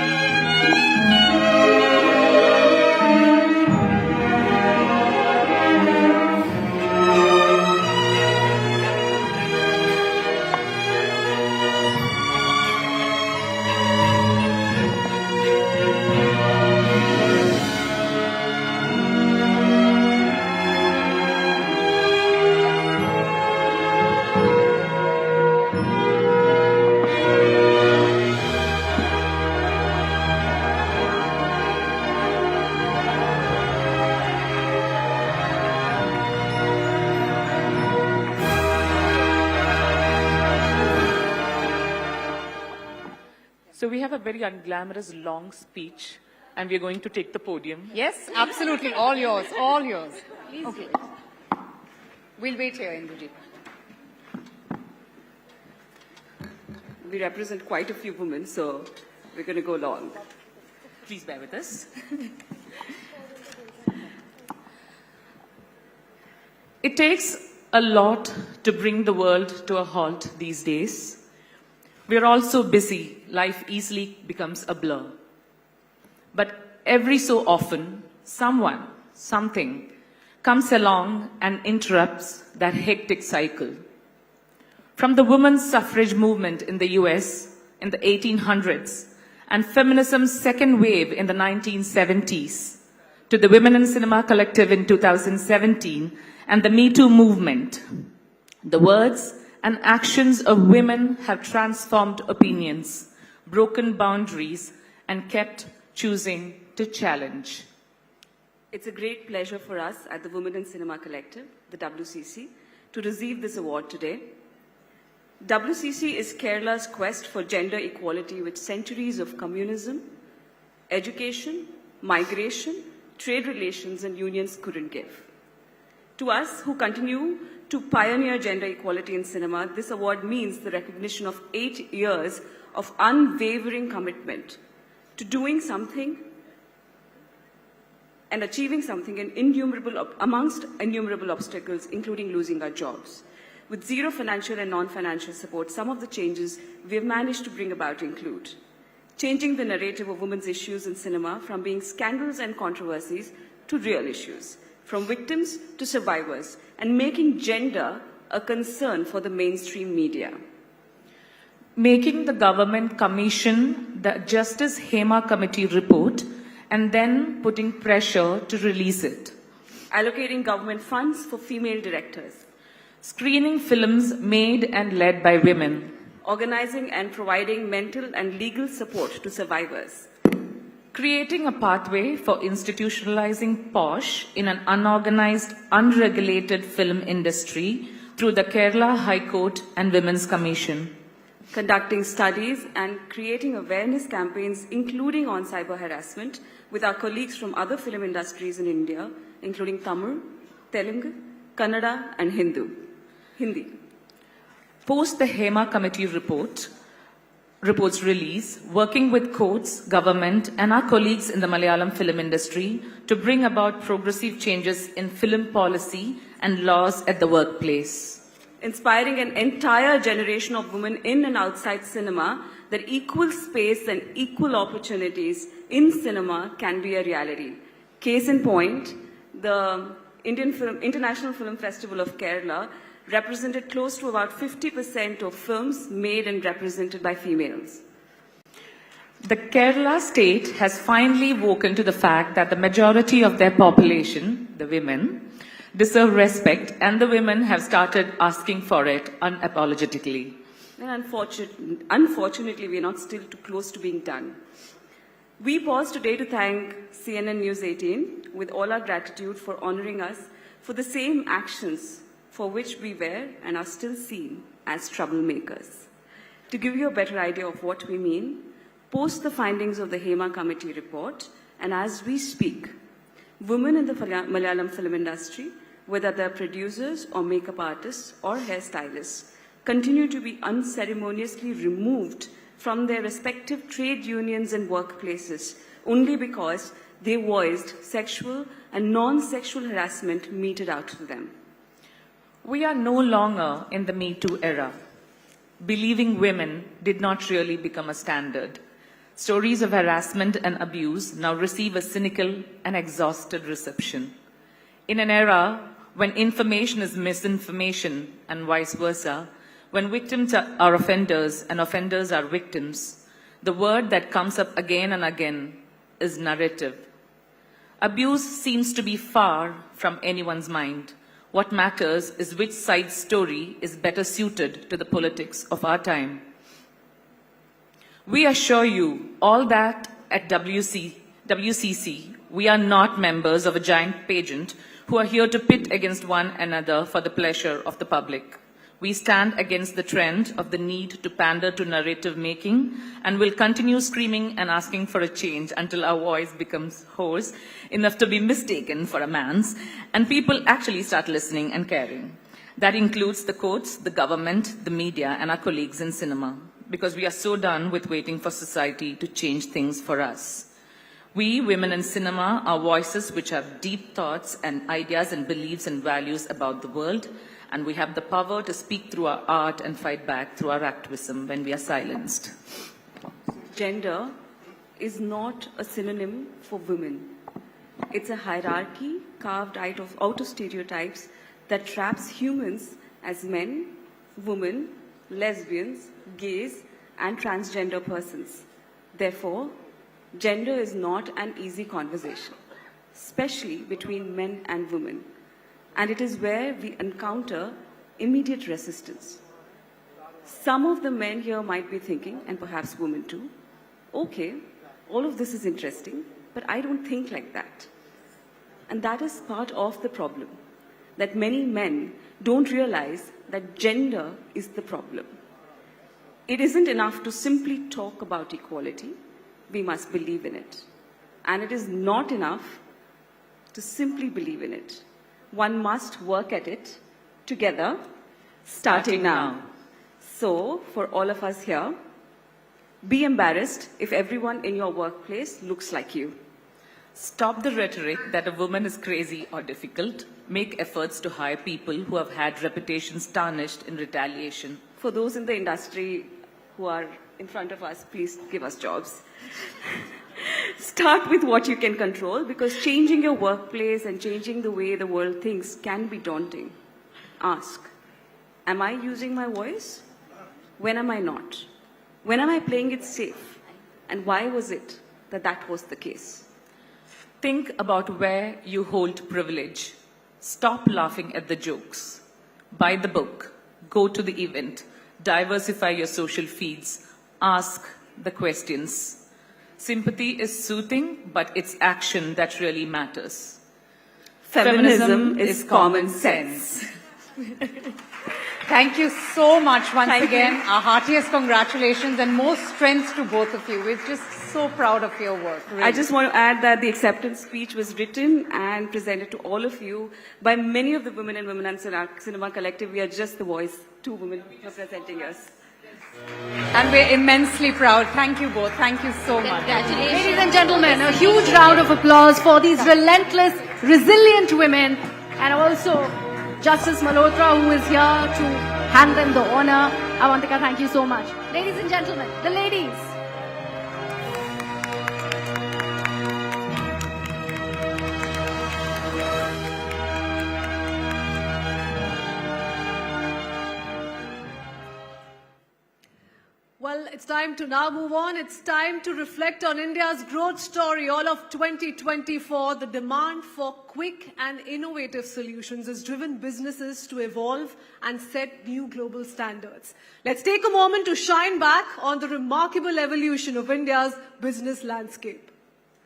So we have a very unglamorous long speech, and we're going to take the podium. Yes, absolutely. All yours, all yours. Please. Okay. We'll wait here, Induji. We represent quite a few women, so we're going to go long. Please bear with us. It takes a lot to bring the world to a halt these days. We're all so busy, life easily becomes a blur. But every so often, someone, something, comes along and interrupts that hectic cycle. From the women's suffrage movement in the US in the 1800s and feminism's second wave in the 1970s, to the Women in Cinema Collective in 2017 and the Me Too movement, the words and actions of women have transformed opinions, broken boundaries, and kept choosing to challenge. It's a great pleasure for us at the Women in Cinema Collective, the WCC, to receive this award today. WCC is Kerala's quest for gender equality which centuries of communism, education, migration, trade relations, and unions couldn't give. To us, who continue to pioneer gender equality in cinema, this award means the recognition of 8 years of unwavering commitment to doing something and achieving something amongst innumerable obstacles, including losing our jobs. With zero financial and non-financial support, some of the changes we have managed to bring about include changing the narrative of women's issues in cinema from being scandals and controversies to real issues, from victims to survivors, and making gender a concern for the mainstream media. Making the government commission the Justice Hema Committee report and then putting pressure to release it. Allocating government funds for female directors. Screening films made and led by women. Organizing and providing mental and legal support to survivors. creating a pathway for institutionalizing POSH in an unorganized, unregulated film industry through the Kerala High Court and Women's Commission. Conducting studies and creating awareness campaigns, including on cyber harassment, with our colleagues from other film industries in India, including Tamil, Telugu, Kannada, and Hindi. Post the HEMA committee report's release, working with courts, government, and our colleagues in the Malayalam film industry to bring about progressive changes in film policy and laws at the workplace. Inspiring an entire generation of women in and outside cinema that equal space and equal opportunities in cinema can be a reality. Case in point, the International Film Festival of Kerala represented close to about 50% of films made and represented by females. The Kerala state has finally woken to the fact that the majority of their population, the women, deserve respect, and the women have started asking for it unapologetically. And unfortunately, we are not still too close to being done. We pause today to thank CNN News 18 with all our gratitude for honoring us for the same actions for which we were and are still seen as troublemakers. To give you a better idea of what we mean, post the findings of the HEMA committee report, and as we speak, women in the Malayalam film industry, whether they're producers or makeup artists or hairstylists, continue to be unceremoniously removed from their respective trade unions and workplaces only because they voiced sexual and non-sexual harassment meted out to them. We are no longer in the Me Too era. Believing women did not really become a standard. Stories of harassment and abuse now receive a cynical and exhausted reception. In an era when information is misinformation and vice versa, when victims are offenders and offenders are victims, the word that comes up again and again is narrative. Abuse seems to be far from anyone's mind. What matters is which side's story is better suited to the politics of our time. We assure you all that at WCC, we are not members of a giant pageant who are here to pit against one another for the pleasure of the public. We stand against the trend of the need to pander to narrative making and will continue screaming and asking for a change until our voice becomes hoarse enough to be mistaken for a man's and people actually start listening and caring. That includes the courts, the government, the media, and our colleagues in cinema, because we are so done with waiting for society to change things for us. We, women in cinema, are voices which have deep thoughts and ideas and beliefs and values about the world, and we have the power to speak through our art and fight back through our activism when we are silenced. Gender is not a synonym for women. It's a hierarchy carved out of stereotypes that traps humans as men, women, lesbians, gays, and transgender persons. Therefore, gender is not an easy conversation, especially between men and women. And it is where we encounter immediate resistance. Some of the men here might be thinking, and perhaps women too, okay, all of this is interesting, but I don't think like that. And that is part of the problem, that many men don't realize that gender is the problem. It isn't enough to simply talk about equality, we must believe in it. And it is not enough to simply believe in it. One must work at it together, starting now. So, for all of us here, be embarrassed if everyone in your workplace looks like you. Stop the rhetoric that a woman is crazy or difficult. Make efforts to hire people who have had reputations tarnished in retaliation. For those in the industry who are in front of us, please give us jobs. Start with what you can control, because changing your workplace and changing the way the world thinks can be daunting. Ask, am I using my voice? When am I not? When am I playing it safe? And why was it that that was the case? Think about where you hold privilege. Stop laughing at the jokes. Buy the book. Go to the event. Diversify your social feeds. Ask the questions. Sympathy is soothing, but it's action that really matters. Feminism is common sense. Thank you so much once Thank again. you. Our heartiest congratulations and more strength to both of you. We're just so proud of your work. Really. I just want to add that the acceptance speech was written and presented to all of you by many of the women in Women and Cinema Collective. We are just the voice, 2 women representing us. And we're immensely proud. Thank you both. Thank you so much. Congratulations. Ladies and gentlemen, a huge round of applause for these relentless, resilient women, and also Justice Malhotra, who is here to hand them the honor. Avantika, thank you so much. Ladies and gentlemen, the ladies. Well, it's time to now move on. It's time to reflect on India's growth story. All of 2024, the demand for quick and innovative solutions has driven businesses to evolve and set new global standards. Let's take a moment to shine back on the remarkable evolution of India's business landscape.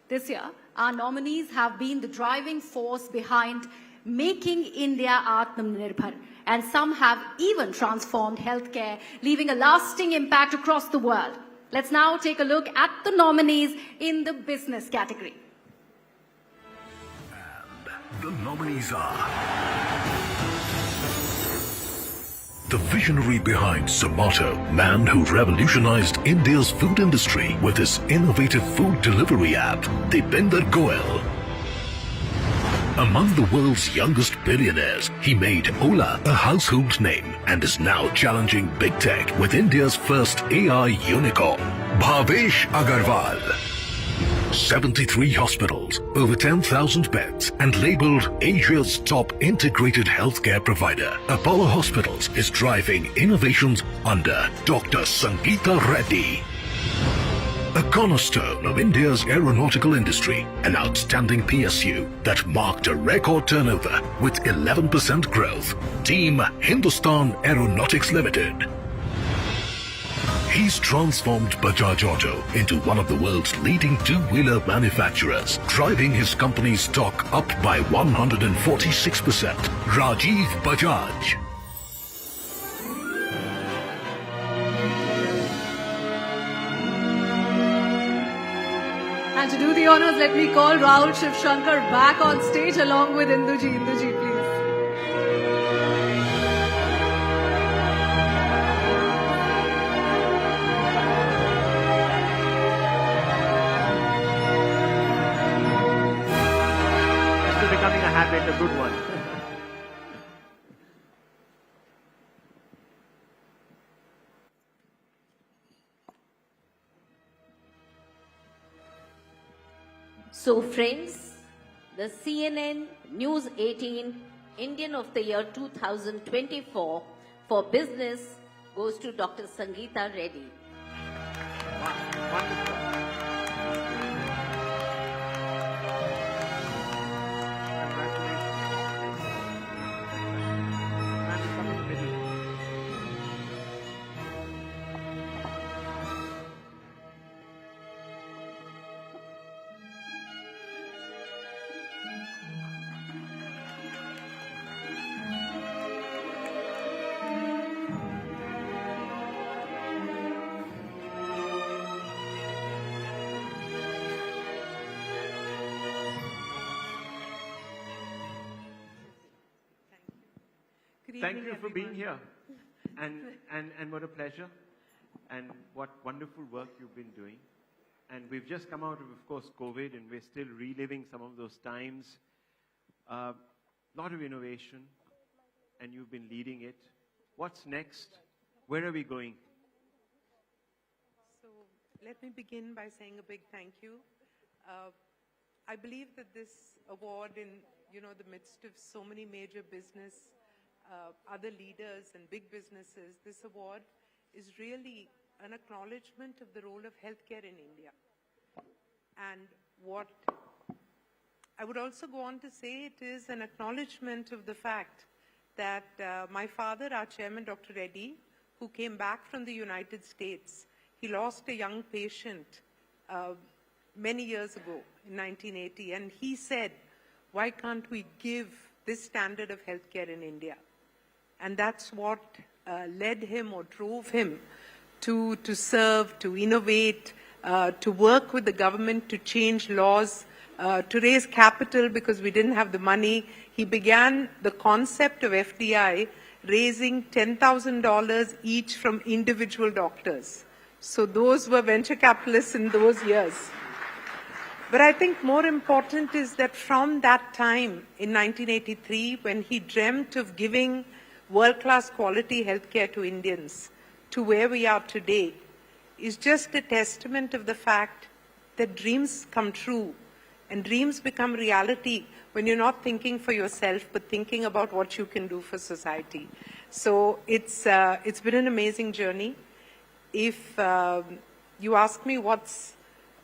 This year, our nominees have been the driving force behind making India Atmanirbhar, and some have even transformed healthcare, leaving a lasting impact across the world. Let's now take a look at the nominees in the business category. The nominees are the visionary behind Zomato, man who revolutionized India's food industry with his innovative food delivery app, Deepinder Goyal. Among the world's youngest billionaires, he made Ola a household name and is now challenging big tech with India's first AI unicorn, Bhavesh Agarwal. 73 hospitals, over 10,000 beds, and labeled Asia's top integrated healthcare provider, Apollo Hospitals is driving innovations under Dr. Sangeeta Reddy. A cornerstone of India's aeronautical industry, an outstanding PSU that marked a record turnover with 11% growth, Team Hindustan Aeronautics Limited. He's transformed Bajaj Auto into one of the world's leading two-wheeler manufacturers, driving his company's stock up by 146%. Rajiv Bajaj. And to do the honors, let me call Rahul Shivshankar back on stage along with Induji. Induji, please. This is becoming a habit, a good one. So friends, the CNN News 18 Indian of the Year 2024 for business goes to Dr. Sangeeta Reddy. Thank you for being here. And what a pleasure. And what wonderful work you've been doing. And we've just come out of course, COVID, and we're still reliving some of those times. Lot of innovation, and you've been leading it. What's next? Where are we going? So let me begin by saying a big thank you. I believe that this award in the midst of so many major business, other leaders and big businesses, this award is really an acknowledgement of the role of healthcare in India. And what I would also go on to say, it is an acknowledgement of the fact that my father, our chairman, Dr. Reddy, who came back from the United States, he lost a young patient many years ago in 1980, and he said, why can't we give this standard of healthcare in India? And that's what led him or drove him to serve, to innovate, to work with the government to change laws, to raise capital because we didn't have the money. He began the concept of FDI, raising $10,000 each from individual doctors. So those were venture capitalists in those years. But I think more important is that from that time in 1983, when he dreamt of giving world-class quality healthcare to Indians, to where we are today, is just a testament of the fact that dreams come true and dreams become reality when you're not thinking for yourself, but thinking about what you can do for society. So it's been an amazing journey. If you ask me what's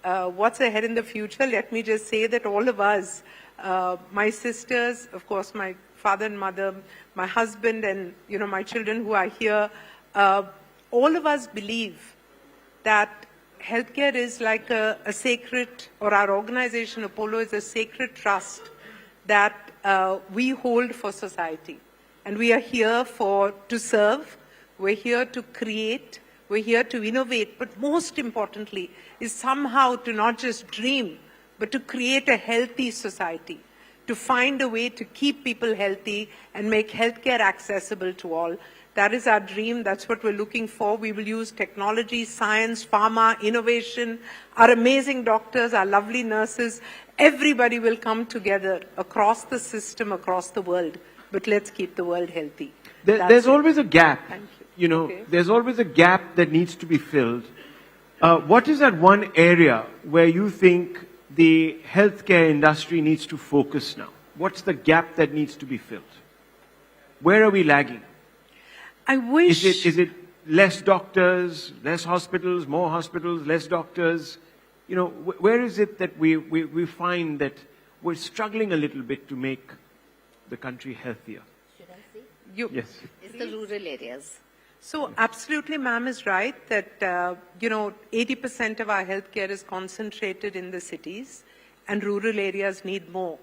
ahead in the future, let me just say that all of us, my sisters, of course, my father and mother, my husband, and my children who are here, all of us believe that healthcare is like a sacred, or our organization Apollo is a sacred trust that we hold for society. And we are here to serve, we're here to create, we're here to innovate, but most importantly is somehow to not just dream, but to create a healthy society, to find a way to keep people healthy and make healthcare accessible to all. That is our dream. That's what we're looking for. We will use technology, science, pharma, innovation, our amazing doctors, our lovely nurses. Everybody will come together across the system, across the world. But let's keep the world healthy. There's always a gap. Thank you. Okay. There's always a gap that needs to be filled. What is that one area where you think the healthcare industry needs to focus now? What's the gap that needs to be filled? Where are we lagging? I wish... Is it less doctors, less hospitals, more hospitals, less doctors? Where is it that we find that we're struggling a little bit to make the country healthier? Should I say? Yes. It's the rural areas. So absolutely, ma'am is right that, 80% of our healthcare is concentrated in the cities and rural areas need more.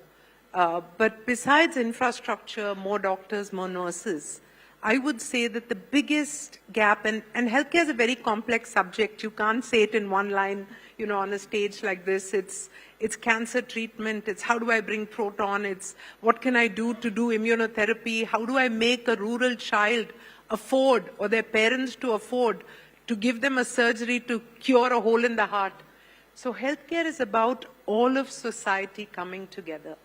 But besides infrastructure, more doctors, more nurses, I would say that the biggest gap, and healthcare is a very complex subject. You can't say it in one line, on a stage like this. It's cancer treatment. It's how do I bring proton? It's what can I do to do immunotherapy? How do I make a rural child afford, or their parents to afford, to give them a surgery to cure a hole in the heart? So healthcare is about all of society coming together.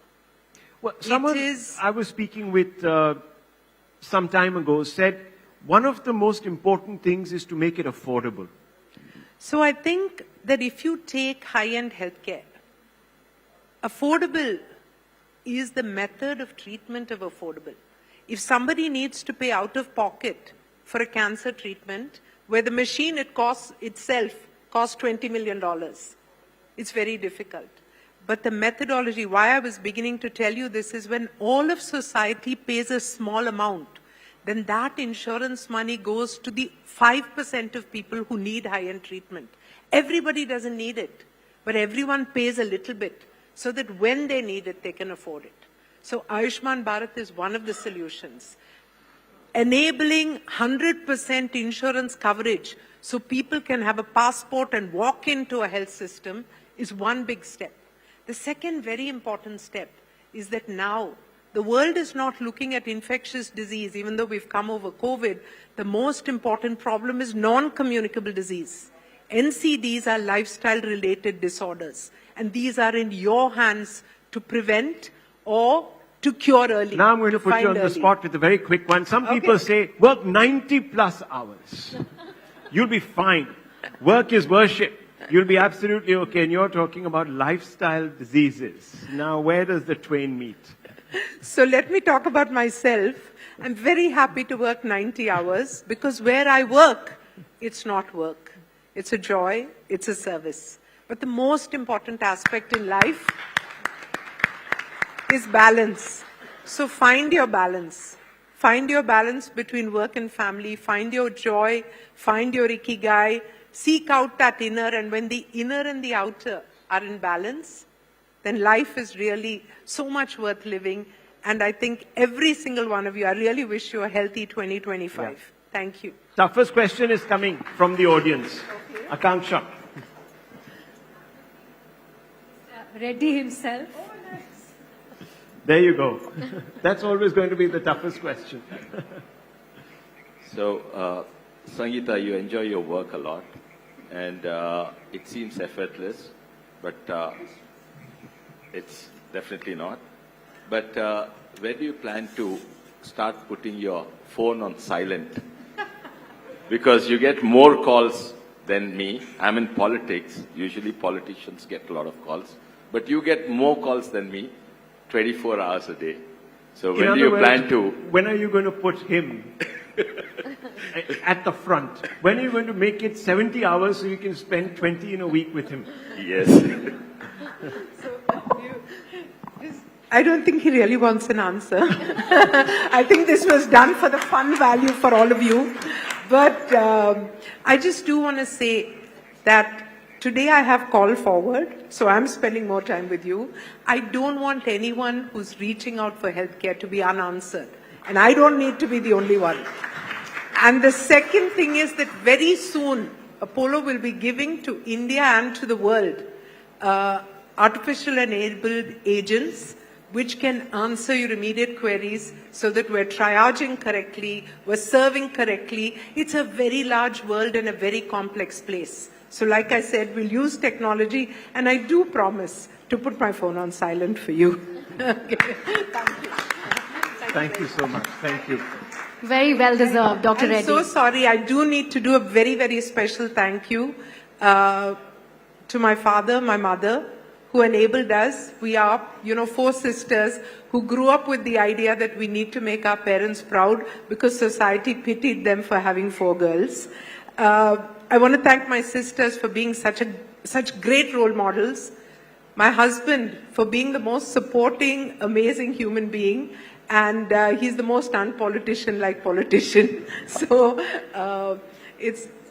Well, someone I was speaking with some time ago said one of the most important things is to make it affordable. So I think that if you take high-end healthcare, affordable is the method of treatment of affordable. If somebody needs to pay out of pocket for a cancer treatment, where the machine costs $20 million, it's very difficult. But the methodology, why I was beginning to tell you this, is when all of society pays a small amount, then that insurance money goes to the 5% of people who need high-end treatment. Everybody doesn't need it, but everyone pays a little bit so that when they need it, they can afford it. So Ayushman Bharat is one of the solutions. Enabling 100% insurance coverage so people can have a passport and walk into a health system is one big step. The second very important step is that now the world is not looking at infectious disease, even though we've come over COVID. The most important problem is non-communicable disease. NCDs are lifestyle-related disorders, and these are in your hands to prevent or to cure early. Now I'm going to put you on the spot with a very quick one. Some people say, work 90 plus hours. You'll be fine. Work is worship. You'll be absolutely okay. And you're talking about lifestyle diseases. Now, where does the twain meet? So let me talk about myself. I'm very happy to work 90 hours because where I work, it's not work. It's a joy. It's a service. But the most important aspect in life is balance. So find your balance. Find your balance between work and family. Find your joy. Find your ikigai. Seek out that inner, and when the inner and the outer are in balance, then life is really so much worth living. And I think every single one of you, I really wish you a healthy 2025. Yeah. Thank you. Toughest question is coming from the audience. Okay. Akanksha. Reddy himself. There you go. That's always going to be the toughest question. So, Sangeeta, you enjoy your work a lot, and it seems effortless, but it's definitely not. But where do you plan to start putting your phone on silent? Because you get more calls than me. I'm in politics. Usually politicians get a lot of calls. But you get more calls than me, 24 hours a day. So when do you plan to... When are you going to put him at the front? When are you going to make it 70 hours so you can spend 20 in a week with him? Yes. I don't think he really wants an answer. I think this was done for the fun value for all of you. But I just do want to say that today I have call forward, so I'm spending more time with you. I don't want anyone who's reaching out for healthcare to be unanswered. And I don't need to be the only one. And the second thing is that very soon, Apollo will be giving to India and to the world artificial enabled agents which can answer your immediate queries so that we're triaging correctly, we're serving correctly. It's a very large world and a very complex place. So like I said, we'll use technology, and I do promise to put my phone on silent for you. Okay. Thank you. Thank you so much. Thank you. Very well deserved, Dr. Reddy. I'm so sorry. I do need to do a very, very special thank you to my father, my mother, who enabled us. We are, 4 sisters who grew up with the idea that we need to make our parents proud because society pitied them for having 4 girls. I want to thank my sisters for being such great role models. My husband for being the most supporting, amazing human being. And he's the most unpolitician-like politician. So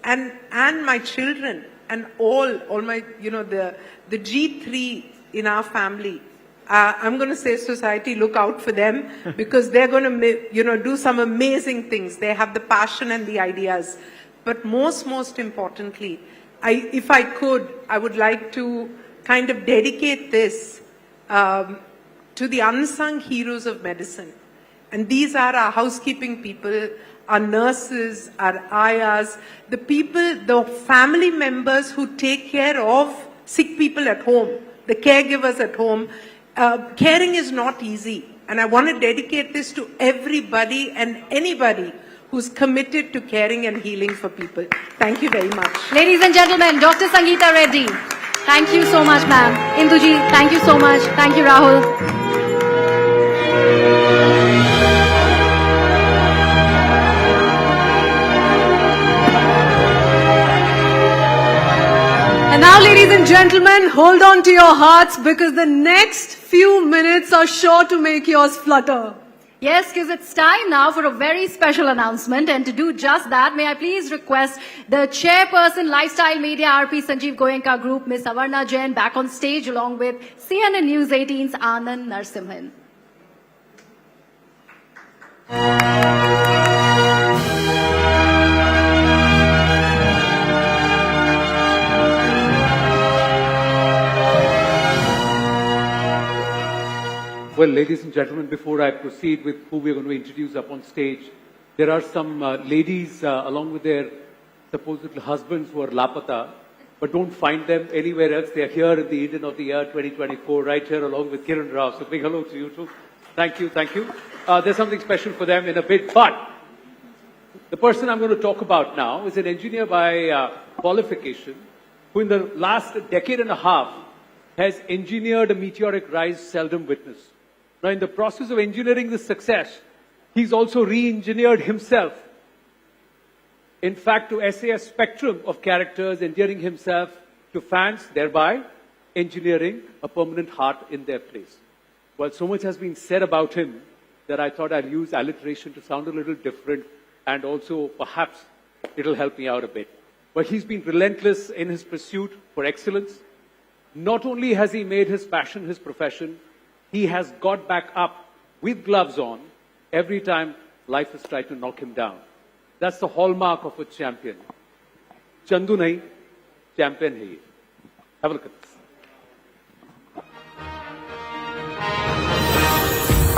and my children and all my, the G3 in our family. I'm going to say society, look out for them because they're going to, do some amazing things. They have the passion and the ideas. But most importantly, if I could, I would like to kind of dedicate this to the unsung heroes of medicine. And these are our housekeeping people, our nurses, our ayahs, the people, the family members who take care of sick people at home, the caregivers at home. Caring is not easy. And I want to dedicate this to everybody and anybody who's committed to caring and healing for people. Thank you very much. Ladies and gentlemen, Dr. Sangeeta Reddy. Thank you so much, ma'am. Induji, thank you so much. Thank you, Rahul. And now, ladies and gentlemen, hold on to your hearts because the next few minutes are sure to make yours flutter. Yes, because it's time now for a very special announcement. And to do just that, may I please request the chairperson, Lifestyle Media, RP Sanjeev Goenka Group, Ms. Avarna Jain, back on stage along with CNN News 18's Anand Narsimhan. Well, ladies and gentlemen, before I proceed with who we're going to introduce up on stage, there are some ladies along with their supposed husbands who are lapata, but don't find them anywhere else. They are here in the Indian of the Year 2024, right here along with Kiran Rao. So big hello to you too. Thank you, thank you. There's something special for them in a bit, but the person I'm going to talk about now is an engineer by qualification who in the last decade and a half has engineered a meteoric rise seldom witnessed. Now, in the process of engineering this success, he's also re-engineered himself. In fact, to essay a spectrum of characters, endearing himself to fans, thereby engineering a permanent heart in their place. Well, so much has been said about him that I thought I'd use alliteration to sound a little different, and also perhaps it'll help me out a bit. But he's been relentless in his pursuit for excellence. Not only has he made his passion his profession, he has got back up with gloves on every time life has tried to knock him down. That's the hallmark of a champion. Chandu nahi, champion hai ye. Have a look at this.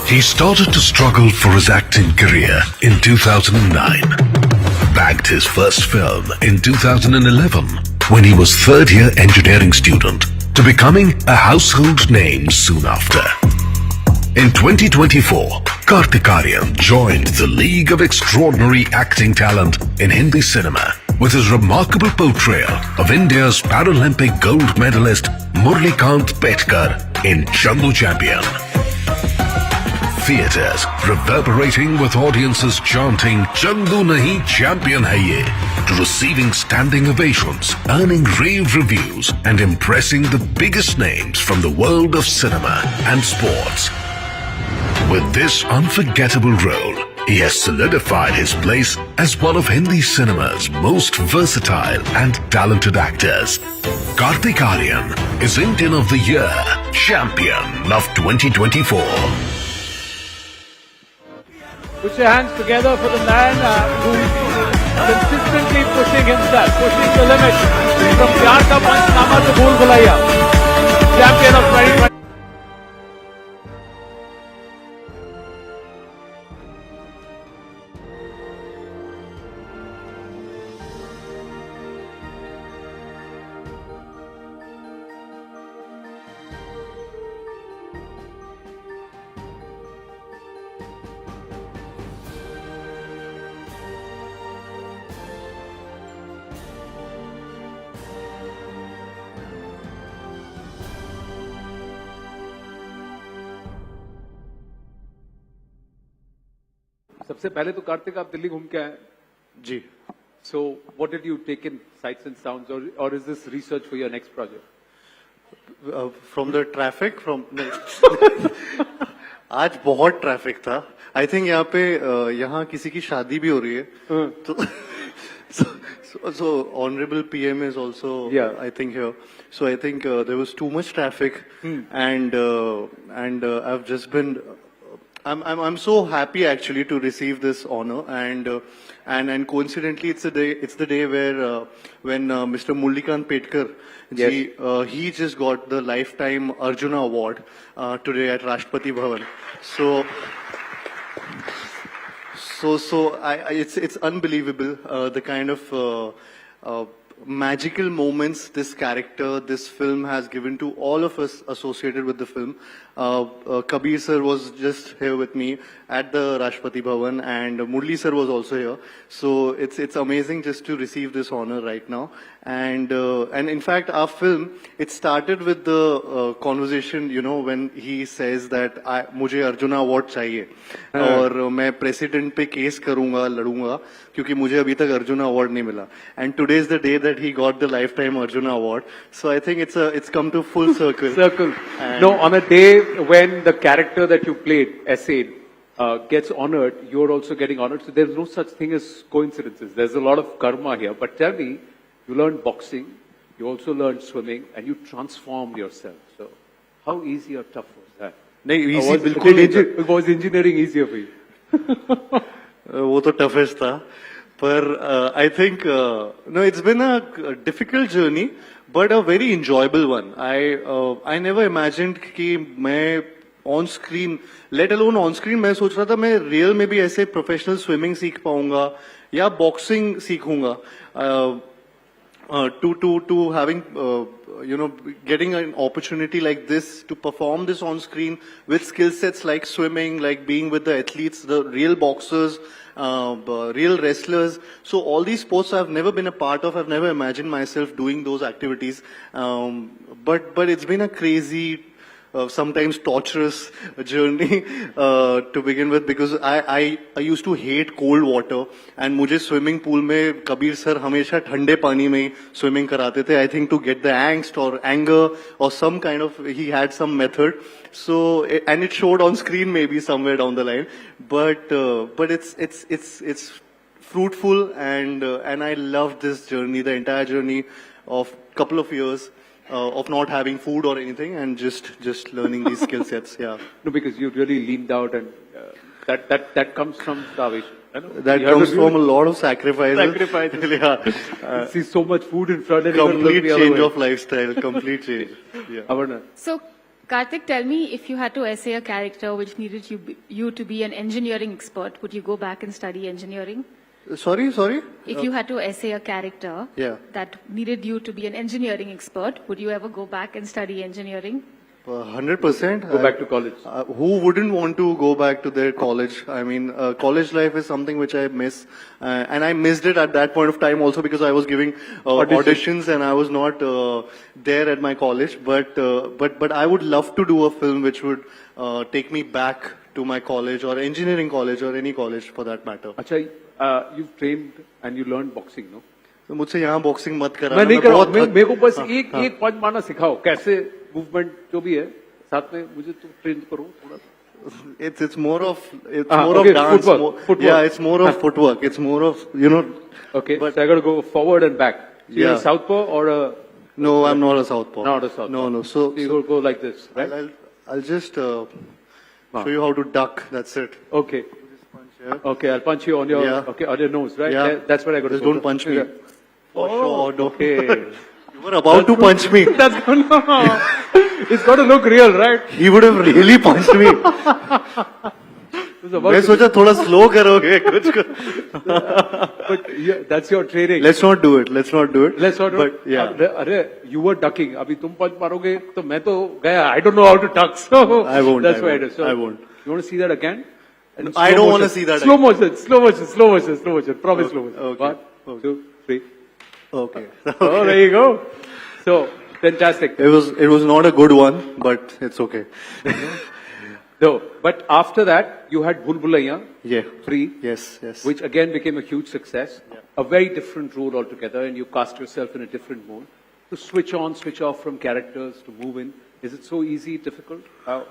He started to struggle for his acting career in 2009. Bagged his first film in 2011 when he was third-year engineering student, to becoming a household name soon after. In 2024, Kartik Aaryan joined the League of Extraordinary Acting Talent in Hindi cinema with his remarkable portrayal of India's Paralympic gold medalist Murlikant Petkar in Chandu Champion. Theatres reverberating with audiences chanting "Chandu nahi, champion hai ye," to receiving standing ovations, earning rave reviews and impressing the biggest names from the world of cinema and sports. With this unforgettable role, he has solidified his place as one of Hindi cinema's most versatile and talented actors. Kartik Aaryan is Indian of the Year, Champion of 2024. Put your hands together for the man who's consistently pushing himself, pushing the limit. From Pyar Ka Panchnama to Bhool Bhulaiya. Champion of 2020. सबसे पहले तो कार्तिक आप दिल्ली घूम के आए जी. So what did you take in sights and sounds, or is this research for your next project? From the traffic, from आज बहुत traffic था. आई थिंक यहाँ पे यहाँ किसी की शादी भी हो रही है. So honorable PM is also, I think, here. So I think there was too much traffic, and I've just been. I'm so happy actually to receive this honor, and coincidentally it's the day where when Mr. Murlikant Petkar he just got the lifetime Arjuna award today at Rashtrapati Bhavan. So it's unbelievable the kind of magical moments this character, this film has given to all of us associated with the film. Kabir sir was just here with me at the Rashtrapati Bhavan, and Murli sir was also here. So it's amazing just to receive this honor right now. And in fact, our film, it started with the conversation, you know, when he says that मुझे arjuna award चाहिए और मैं president पे case करूंगा, लड़ूंगा, क्योंकि मुझे अभी तक अर्जुना अवार्ड नहीं मिला. And today is the day that he got the lifetime Arjuna award. So I think it's come to full circle. No, on a day when the character that you played, essayed, gets honored, you're also getting honored. So there's no such thing as coincidences. There's a lot of karma here. But tell me, you learned boxing, you also learned swimming, and you transformed yourself. So how easy or tough was that? नहीं, easy बिल्कुल नहीं. Was engineering easier for you? वो तो toughest था. But I think no, it's been a difficult journey, but a very enjoyable one. I never imagined कि मैं on screen, let alone on screen, मैं सोच रहा था मैं real में भी ऐसे professional swimming सीख पाऊंगा या boxing सीखूंगा. To having you know, getting an opportunity like this to perform this on screen with skill sets like swimming, like being with the athletes, the real boxers, real wrestlers. So all these sports I've never been a part of. I've never imagined myself doing those activities. But it's been a crazy, sometimes torturous journey to begin with, because I used to hate cold water, and मुझे swimming pool में Kabir sir हमेशा ठंडे पानी में swimming कराते थे. I think to get the angst or anger or some kind of, he had some method. So and it showed on screen maybe somewhere down the line, but it's fruitful, and I loved this journey, the entire journey of couple of years. of not having food or anything, and just learning these skill sets. Yeah. No, because you really leaned out, and that comes from starvation. I know. That comes from a lot of sacrifices. Sacrifices. Yeah. See so much food in front of you. Complete change of lifestyle. Complete change. Yeah. Avarna. So, Karthik, tell me, if you had to essay a character which needed you to be an engineering expert, would you go back and study engineering? Sorry. If you had to essay a character that needed you to be an engineering expert, would you ever go back and study engineering? 100%. Go back to college. Who wouldn't want to go back to their college? I mean, college life is something which I miss. And I missed it at that point of time also because I was giving auditions and I was not there at my college. But I would love to do a film which would take me back to my college or engineering college or any college for that matter. Acha, you've trained and you learned boxing, no? तो मुझसे यहाँ boxing मत करा मैं नहीं कर रहा हूँ मेरे को बस एक पंच मारना सिखाओ कैसे मूवमेंट जो भी है साथ में मुझे तो ट्रेन करो थोड़ा it's more of dance footwork. Yeah, it's more of footwork, it's more of okay, but so I got to go forward and back. So you're a southpaw or a no, I'm not a southpaw. Not a southpaw. No, so you will go like this, right? I'll just show you how to duck. That's it. Okay. Okay, I'll punch you on your on your nose, right? Yeah. That's what I got to do. Just don't punch me. For sure. Okay. You were about to punch me. That's no. It's got to look real, right? He would have really punched me. मैं सोचा थोड़ा slow करोगे कुछ But yeah, that's your training. Let's not do it. Let's not do it. But yeah. अरे you were ducking. अभी तुम punch मारोगे तो मैं तो गया. I don't know how to duck. So I won't. That's why it is. So I won't. You want to see that again? I don't want to see that. Slow motion. Promise slow motion. Okay. 1, 2, 3. Okay. Oh, there you go. So fantastic. It was not a good one, but it's okay. No, but after that you had Bhul Bhulaiya. Yeah. 3. Yes. Which again became a huge success. Yeah. A very different role altogether, and you cast yourself in a different mode. To switch on, switch off from characters, to move in. Is it so easy, difficult? How?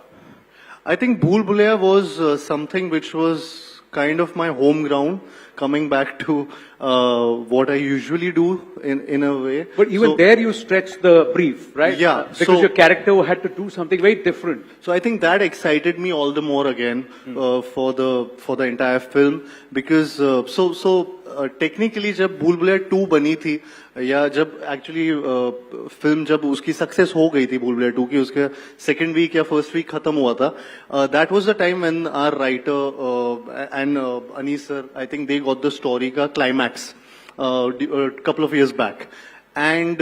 I think Bhul Bhulaiya was something which was kind of my home ground, coming back to what I usually do in a way. But even there you stretched the brief, right? Yeah. Because your character had to do something very different. So I think that excited me all the more again for the entire film, because technically जब भूल भुलैया 2 बनी थी, या जब actually film जब उसकी success हो गई थी भूल भुलैया 2 की, उसके सेकंड वीक या फर्स्ट वीक खत्म हुआ था, that was the time when our writer and Anees sir, I think they got the story का climax couple of years back, and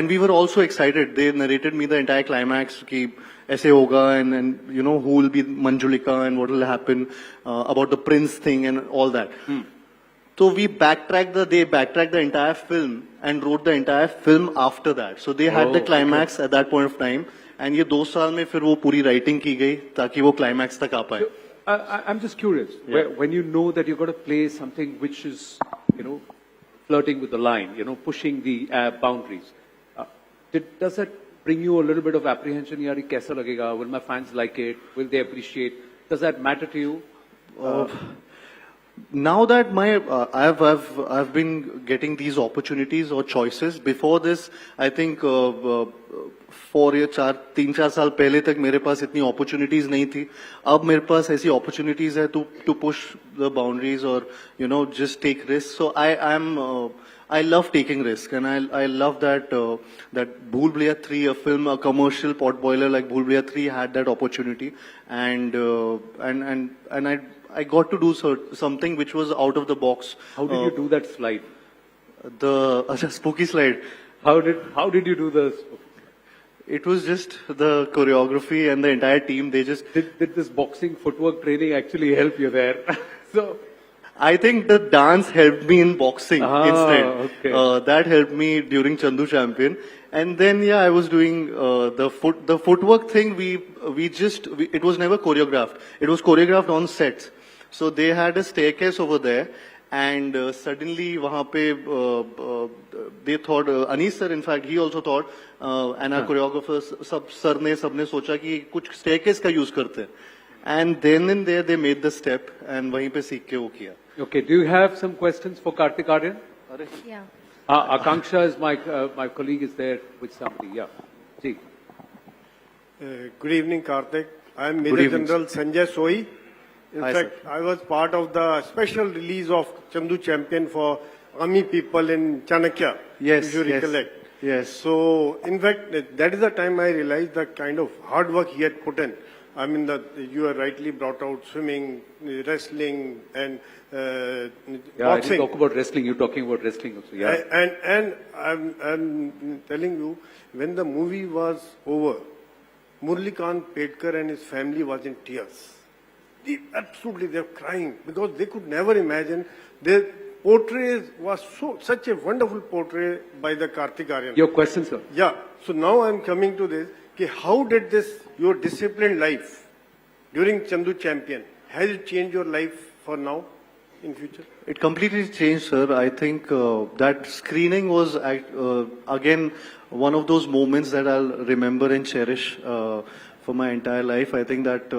we were also excited. They narrated me the entire climax कि ऐसे होगा, and you know who will be Manjulika and what will happen about the prince thing and all that. So they backtracked the entire film and wrote the entire film after that. So they had the climax at that point of time, and ये 2 साल में फिर वो पूरी writing की गई ताकि वो climax तक आ पाए. I'm just curious, when you know that you've got to play something which is, flirting with the line, pushing the boundaries, does that bring you a little bit of apprehension? Yaar, ye kaisa lagega? Will my fans like it? Will they appreciate? Does that matter to you? Now that I've been getting these opportunities or choices. Before this, I think 3-4 साल पहले तक मेरे पास इतनी opportunities नहीं थी. अब मेरे पास ऐसी opportunities है to push the boundaries or just take risks. So I love taking risks, and I love that Bhul Bhulaiya 3, a film, a commercial potboiler like Bhul Bhulaiya 3 had that opportunity, and I got to do something which was out of the box. How did you do that slide? The spooky slide. How did you do this? It was just the choreography and the entire team. They just did this boxing footwork training actually help you there? So I think the dance helped me in boxing instead. Okay. That helped me during Chandu Champion. And then, I was doing the footwork thing. It was never choreographed. It was choreographed on sets. So they had a staircase over there, and suddenly wahan pe they thought, Anis sir, in fact, he also thought, and our choreographers, sabne socha ki kuch staircase ka use karte. And then and there they made the step, and wahin pe seekh ke wo kiya. Okay, do you have some questions for Karthik Aryan? Yeah. Akanksha is my colleague is there with somebody. Yeah. See. Good evening, Karthik. I am Major General Sanjay Soi. In fact, I was part of the special release of Chandu Champion for army people in Chanakya. Yes, if you recollect. Yes. So, in fact, that is the time I realized the kind of hard work he had put in. I mean, you are rightly brought out swimming, wrestling, and yeah, I didn't talk about wrestling. You're talking about wrestling also. Yeah. And I'm telling you, when the movie was over, Murlikant Pedkar and his family was in tears. They were crying because they could never imagine. Their portrait was such a wonderful portrait by the Karthik Aaryan. Your question, sir? Yeah. So now I'm coming to this. How did your disciplined life during Chandu Champion, has it changed your life for now, in future? It completely changed, sir. I think that screening was, again, one of those moments that I'll remember and cherish for my entire life. I think that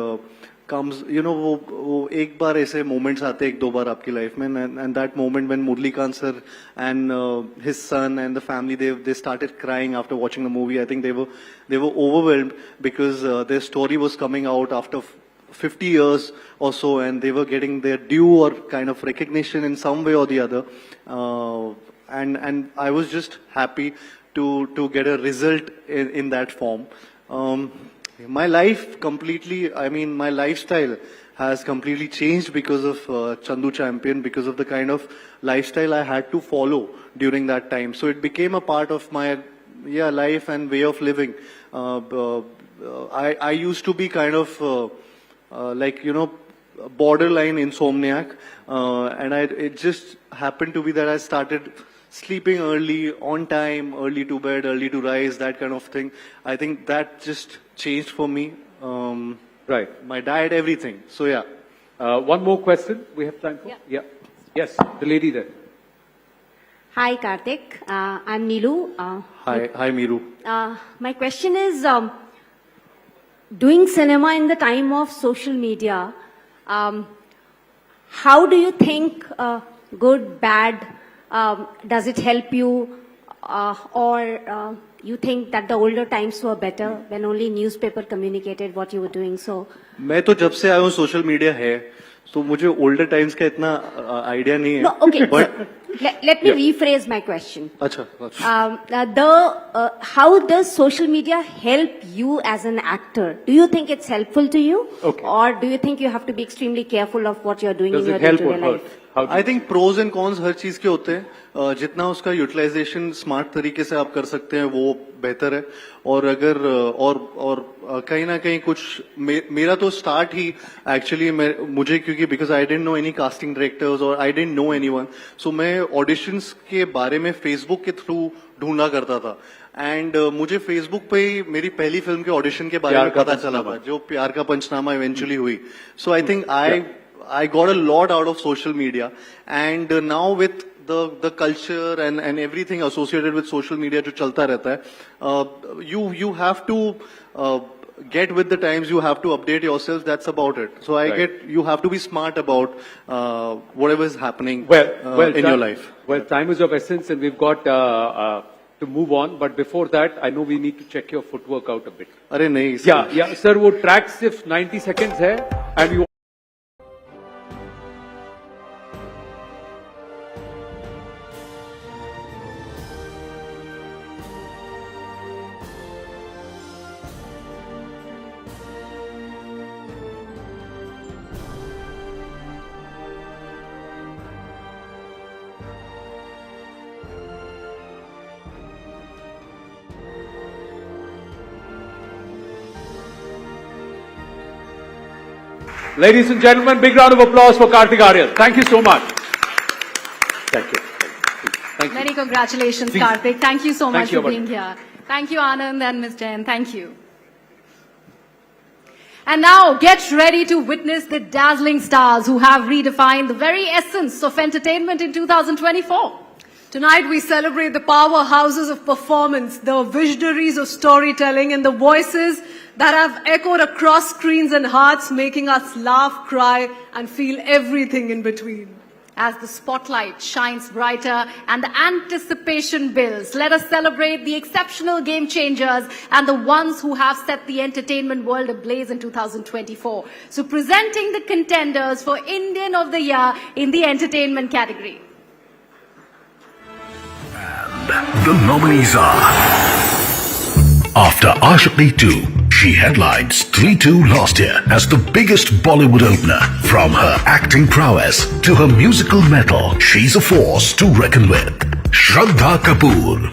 comes, you know, वो एक बार ऐसे moments आते हैं एक दो बार आपकी life में, and that moment when Murlikant sir and his son and the family they started crying after watching the movie. I think they were overwhelmed because their story was coming out after 50 years or so, and they were getting their due or kind of recognition in some way or the other. And I was just happy to get a result in that form. My life completely, I mean, my lifestyle has completely changed because of Chandu Champion, because of the kind of lifestyle I had to follow during that time. So it became a part of my life and way of living. I used to be kind of like, you know, borderline insomniac, and it just happened to be that I started sleeping early, on time, early to bed, early to rise, that kind of thing. I think that just changed for me. Right. My diet, everything. So yeah. One more question we have time for? Yeah. Yes, the lady there. Hi, Karthik. I'm Nilu. Hi, Miru. My question is, doing cinema in the time of social media, how do you think good, bad, does it help you, or you think that the older times were better when only newspaper communicated what you were doing? So मैं तो जब से आया हूँ social media है, तो मुझे older times का इतना आइडिया नहीं है. No, okay. Let me rephrase my question. अच्छा. How does social media help you as an actor? Do you think it's helpful to you? Okay. Or do you think you have to be extremely careful of what you're doing Does in your it help day-to-day or life? hurt? I think pros and cons हर चीज के होते हैं. जितना उसका utilisation smart तरीके से आप कर सकते हैं वो बेहतर है. और अगर और कहीं ना कहीं कुछ मेरा तो स्टार्ट ही एक्चुअली मुझे क्योंकि because I didn't know any casting directors और आई डिडंट नो एनीवन, सो मैं ऑडिशंस के बारे में फेसबुक के थ्रू ढूंढा करता था. एंड मुझे फेसबुक पे ही मेरी पहली फिल्म के ऑडिशन के बारे में पता चला था, जो प्यार का पंचनामा इवेंचुअली हुई. So I think I got a lot out of social media, and now with the culture and everything associated with social media जो चलता रहता है, you have to get with the times, you have to update yourself. That's about it. So you have to be smart about whatever is happening in your life. Well, time is of essence, and we've got to move on. But before that, I know we need to check your footwork out a bit. अरे नहीं. Yeah, sir. वो track सिर्फ 90 seconds है, and we. Ladies and gentlemen, big round of applause for Karthik Aaryan. Thank you so much. Thank you. Thank you. Many congratulations, Karthik. Thank you so much you, for being here. Thank you, Anand and Ms. Jain. Thank you. And now, get ready to witness the dazzling stars who have redefined the very essence of entertainment in 2024. Tonight we celebrate the powerhouses of performance, the visionaries of storytelling, and the voices that have echoed across screens and hearts, making us laugh, cry, and feel everything in between. as the spotlight shines brighter and the anticipation builds. Let us celebrate the exceptional game changers and the ones who have set the entertainment world ablaze in 2024. So presenting the contenders for Indian of the Year in the entertainment category. And the nominees are... After Ashiki 2, she headlines 3-2 last year as the biggest Bollywood opener. From her acting prowess to her musical mettle, she's a force to reckon with. Shraddha Kapoor.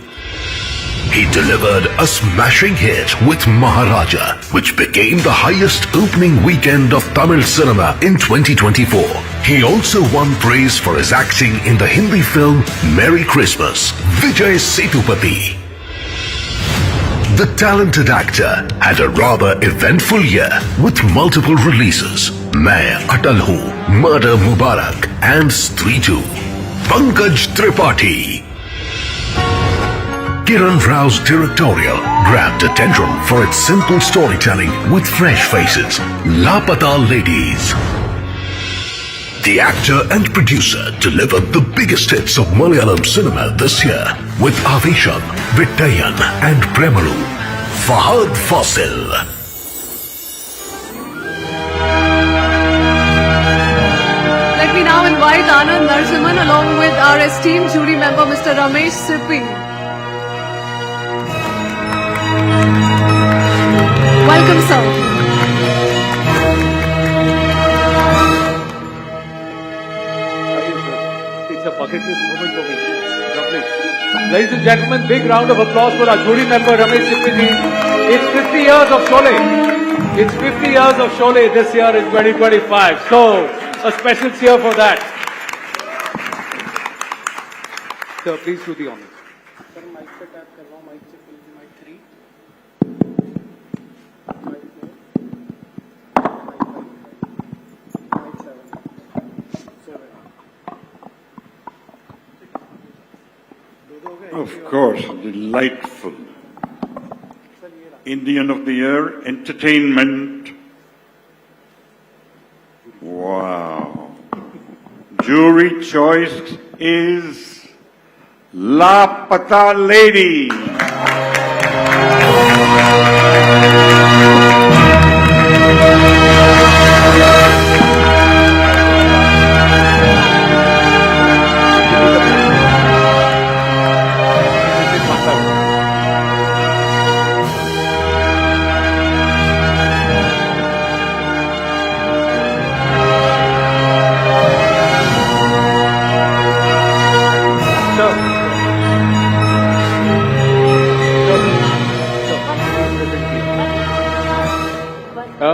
He delivered a smashing hit with Maharaja, which became the highest opening weekend of Tamil cinema in 2024. He also won praise for his acting in the Hindi film Merry Christmas. Vijay Sethupathi. The talented actor had a rather eventful year with multiple releases. Main Atal Hu, Murder Mubarak and Stree 2. Pankaj Tripathi. Kiran Rao's directorial grabbed attention for its simple storytelling with fresh faces. Lapata Ladies. The actor and producer delivered the biggest hits of Malayalam cinema this year with Avisham, Vittayan and Premaru. Fahad Fasil. Let me now invite Anand Narasimhan along with our esteemed jury member Mr. Ramesh Sippy. Welcome, sir. It's a bucket list moment for me. Lovely. Ladies and gentlemen, big round of applause for our jury member Ramesh Sippy. It's 50 years of Sholay. It's 50 years of Sholay this year in 2025. So, a special cheer for that. Sir, please do the honors. Of course, delightful. Indian of the Year, Entertainment. Wow. Jury choice is Lapata Lady.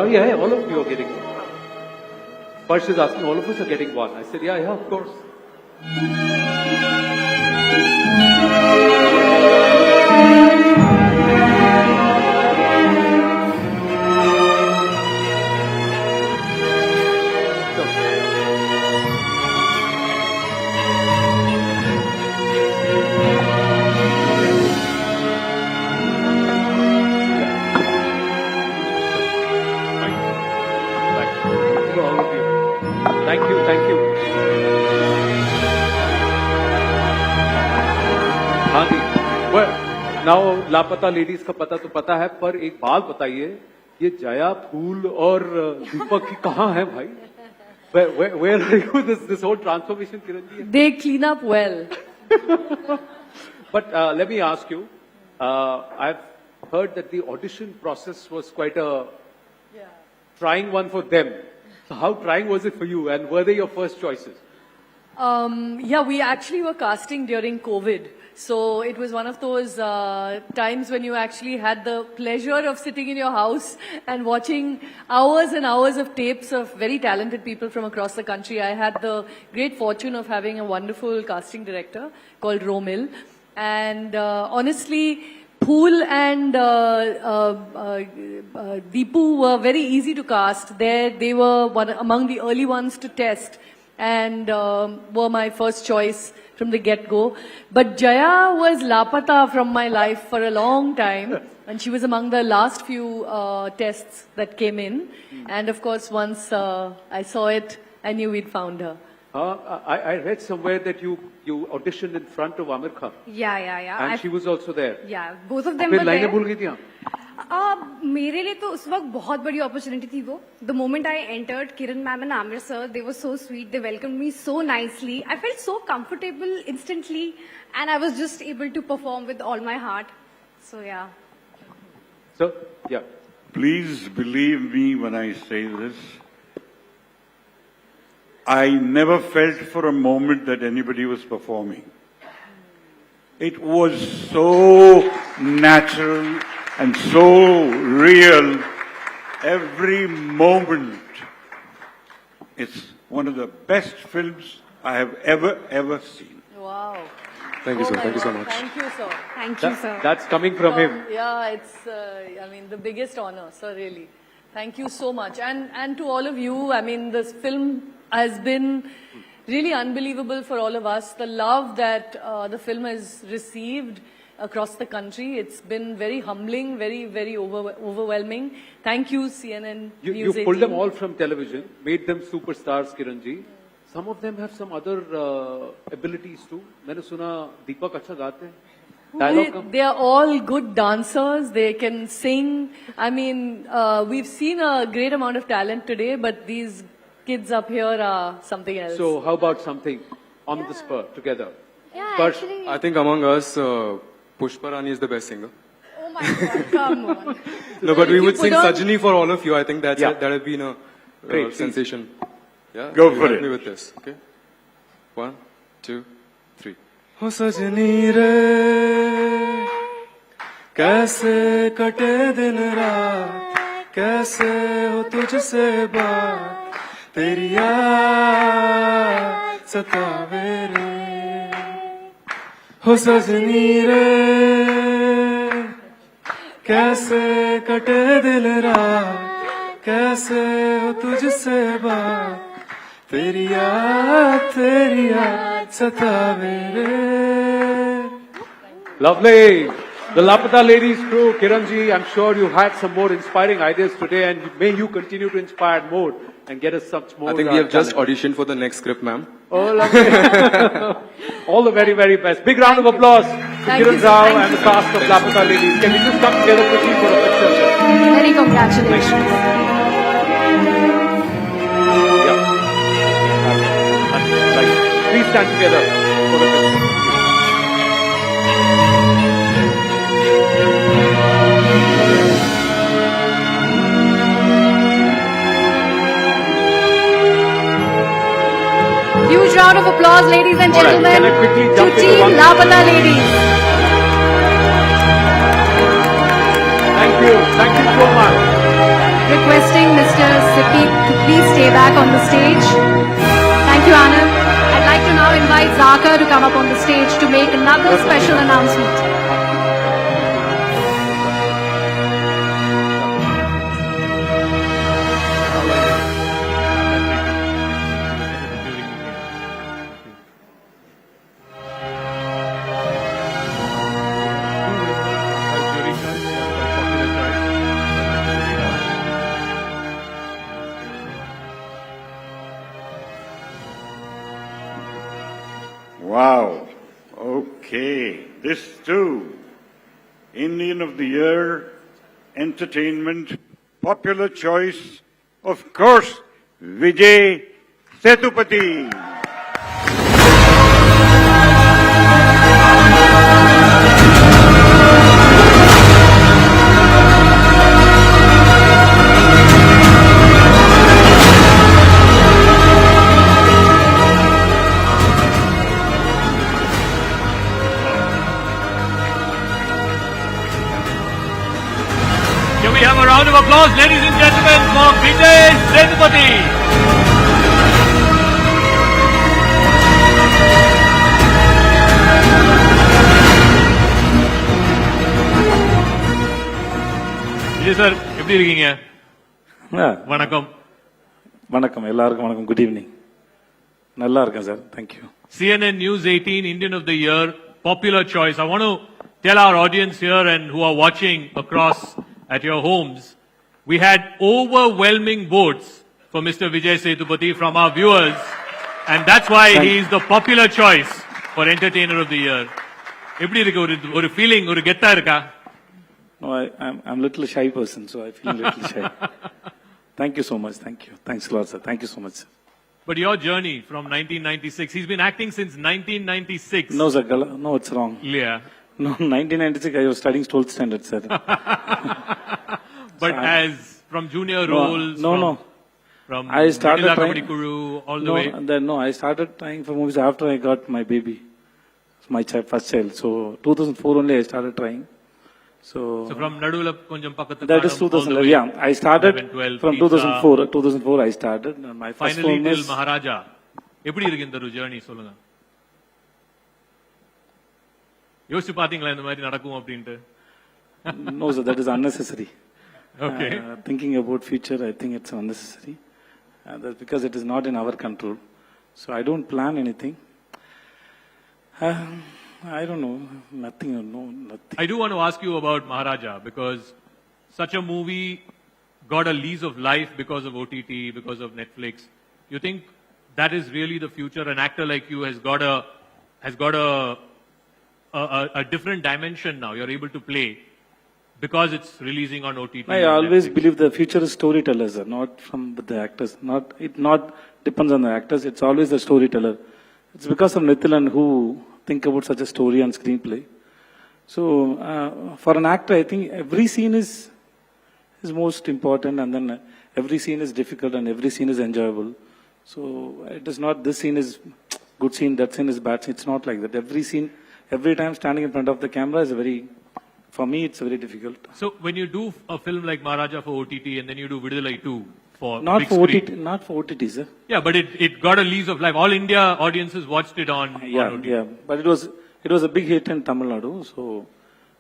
Yeah, all of you are getting one. First is asking, all of us are getting one. I said, yeah, of course. Thank you, thank you. हाँ जी, now लापता ladies का पता तो पता है, पर एक बात बताइए, ये जया, फूल और दीपक कहाँ हैं भाई? Where are you? This whole transformation, Kiran ji? They clean up well. But let me ask you, I've heard that the audition process was quite a trying one for them. So how trying was it for you, and were they your first choices? Yeah, we actually were casting during COVID. So it was one of those times when you actually had the pleasure of sitting in your house and watching hours and hours of tapes of very talented people from across the country. I had the great fortune of having a wonderful casting director called Romil. And honestly, Phool and Deepu were very easy to cast. They were among the early ones to test and were my first choice from the get-go. But Jaya was Lapata from my life for a long time, and she was among the last few tests that came in. And of course, once I saw it, I knew we'd found her. I read somewhere that you auditioned in front of Amir Khan. Yeah. And she was also there. Yeah, both of them फिर were लाइनें there. भूल गई थी आप? मेरे लिए तो उस वक्त बहुत बड़ी अपॉर्चुनिटी थी वो. The moment I entered, Kiran ma'am and Amir sir, they were so sweet. They welcomed me so nicely. I felt so comfortable instantly, and I was just able to perform with all my heart. So yeah. So yeah. Please believe me when I say this. I never felt for a moment that anybody was performing. It was so natural and so real. Every moment. It's one of the best films I have ever seen. Wow. Thank you, sir. Thank you so much. Thank you, sir. Thank you, sir. That's coming from him. Yeah, it's, I mean, the biggest honor, sir, really. Thank you so much. And to all of you, I mean, this film has been really unbelievable for all of us. The love that the film has received across the country, it's been very humbling, very overwhelming. Thank you, CNN You News pulled 18. them all from television, made them superstars, Kiranji. Some of them have some other abilities too. मैंने सुना दीपक अच्छा गाते हैं. Dialogue They are all good dancers. They can sing. I mean, we've seen a great amount of talent today, but these kids up here are something else. So how about something on the spur together? Yeah, But actually. I think among us, Pushpa Rani is the best singer. Oh my God, come on. No, but we If would you sing put on- Sajni for all of you. I think that Yeah. has been a Great, please. sensation. Yeah, Go you for help it. me with this, okay? 1, 2, 3. हो सजनी रे कैसे कटे दिन रात कैसे हो तुझसे बात तेरी याद सतावे रे हो सजनी रे कैसे कटे दिन रात कैसे हो तुझसे बात तेरी याद सतावे रे. lovely. The Lapata Ladies crew, Kiranji, I'm sure you had some more inspiring ideas today, and may you continue to inspire more and get us such more. I think we have just talent. auditioned for the next script, ma'am. Oh, lovely. All the very, very best. Big round of applause to Thank Kiran you, sir. Rao Thank and you, the sir. cast of Lapata Ladies. Can we just come together quickly for a picture? Many congratulations. Yeah. Right. Please stand together for a picture. Huge round of applause, ladies and All right, gentlemen, can I quickly to jump into Team one? Lapata Ladies. Thank you so much. Requesting Mr. Sippy to please stay back on the stage. Thank you, Anand. I'd like to now invite Zaka to come up on the stage to make another special announcement. Wow. Okay. This too. Indian of the Year, Entertainment, Popular Choice, of course, Vijay Sethupathi. Can we have a round of applause, ladies and gentlemen, for Vijay Sethupathi? Vijay sir, எப்படி இருக்கீங்க? வணக்கம். வணக்கம் எல்லாருக்கும் வணக்கம். Good evening. நல்லா இருக்கேன் sir. Thank you. CNN News 18 Indian of the Year, popular choice. I want to tell our audience here and who are watching across at your homes, we had overwhelming votes for Mr. Vijay Sethupathi from our viewers. And that's why he is the popular choice for Entertainer of the Year. எப்படி இருக்கு ஒரு feeling ஒரு கெத்தா இருக்கா? No, I'm a little shy person, so I feel a little shy. Thank you so much. Thank you. Thanks a lot, sir. Thank you so much. But your journey from 1996, he's been acting since 1996. No, sir. No, it's wrong. Yeah. No, 1996, I was studying 12th standard, sir. But as from junior roles, from I started Comedy Kuru, all the way. I started trying for movies after I got my baby, my first child. So 2004 only I started trying. So from Nadula konjam pakkathu that is 2011. Yeah, I started 11, 12, from 2004. 2004 I started. My first finally film till is Maharaja. எப்படி இருக்கு இந்த journey சொல்லுங்க. யோசிச்சு பாத்தீங்களா இந்த மாதிரி நடக்கும் அப்படினு? No, sir, that is unnecessary. Okay. Thinking about future, I think it's unnecessary. That's because it is not in our control. So I don't plan anything. I don't know. Nothing. I do want to ask you about Maharaja because such a movie got a lease of life because of OTT, because of Netflix. You think that is really the future? An actor like you has got a different dimension now. You're able to play because it's releasing on OTT. I always believe the future is storytellers, not from the actors. It not depends on the actors. It's always the storyteller. It's because of Nithilan who think about such a story and screenplay. So for an actor, I think every scene is most important, and then every scene is difficult and every scene is enjoyable. So it is not this scene is good scene, that scene is bad scene. It's not like that. Every scene, every time standing in front of the camera is for me, it's very difficult. So when you do a film like Maharaja for OTT and then you do Vidalai 2 for not big for screen. OTT, not for OTT, sir. Yeah, but it got a lease of life. All India audiences watched it on OTT. Yeah, but it was a big hit in Tamil Nadu. So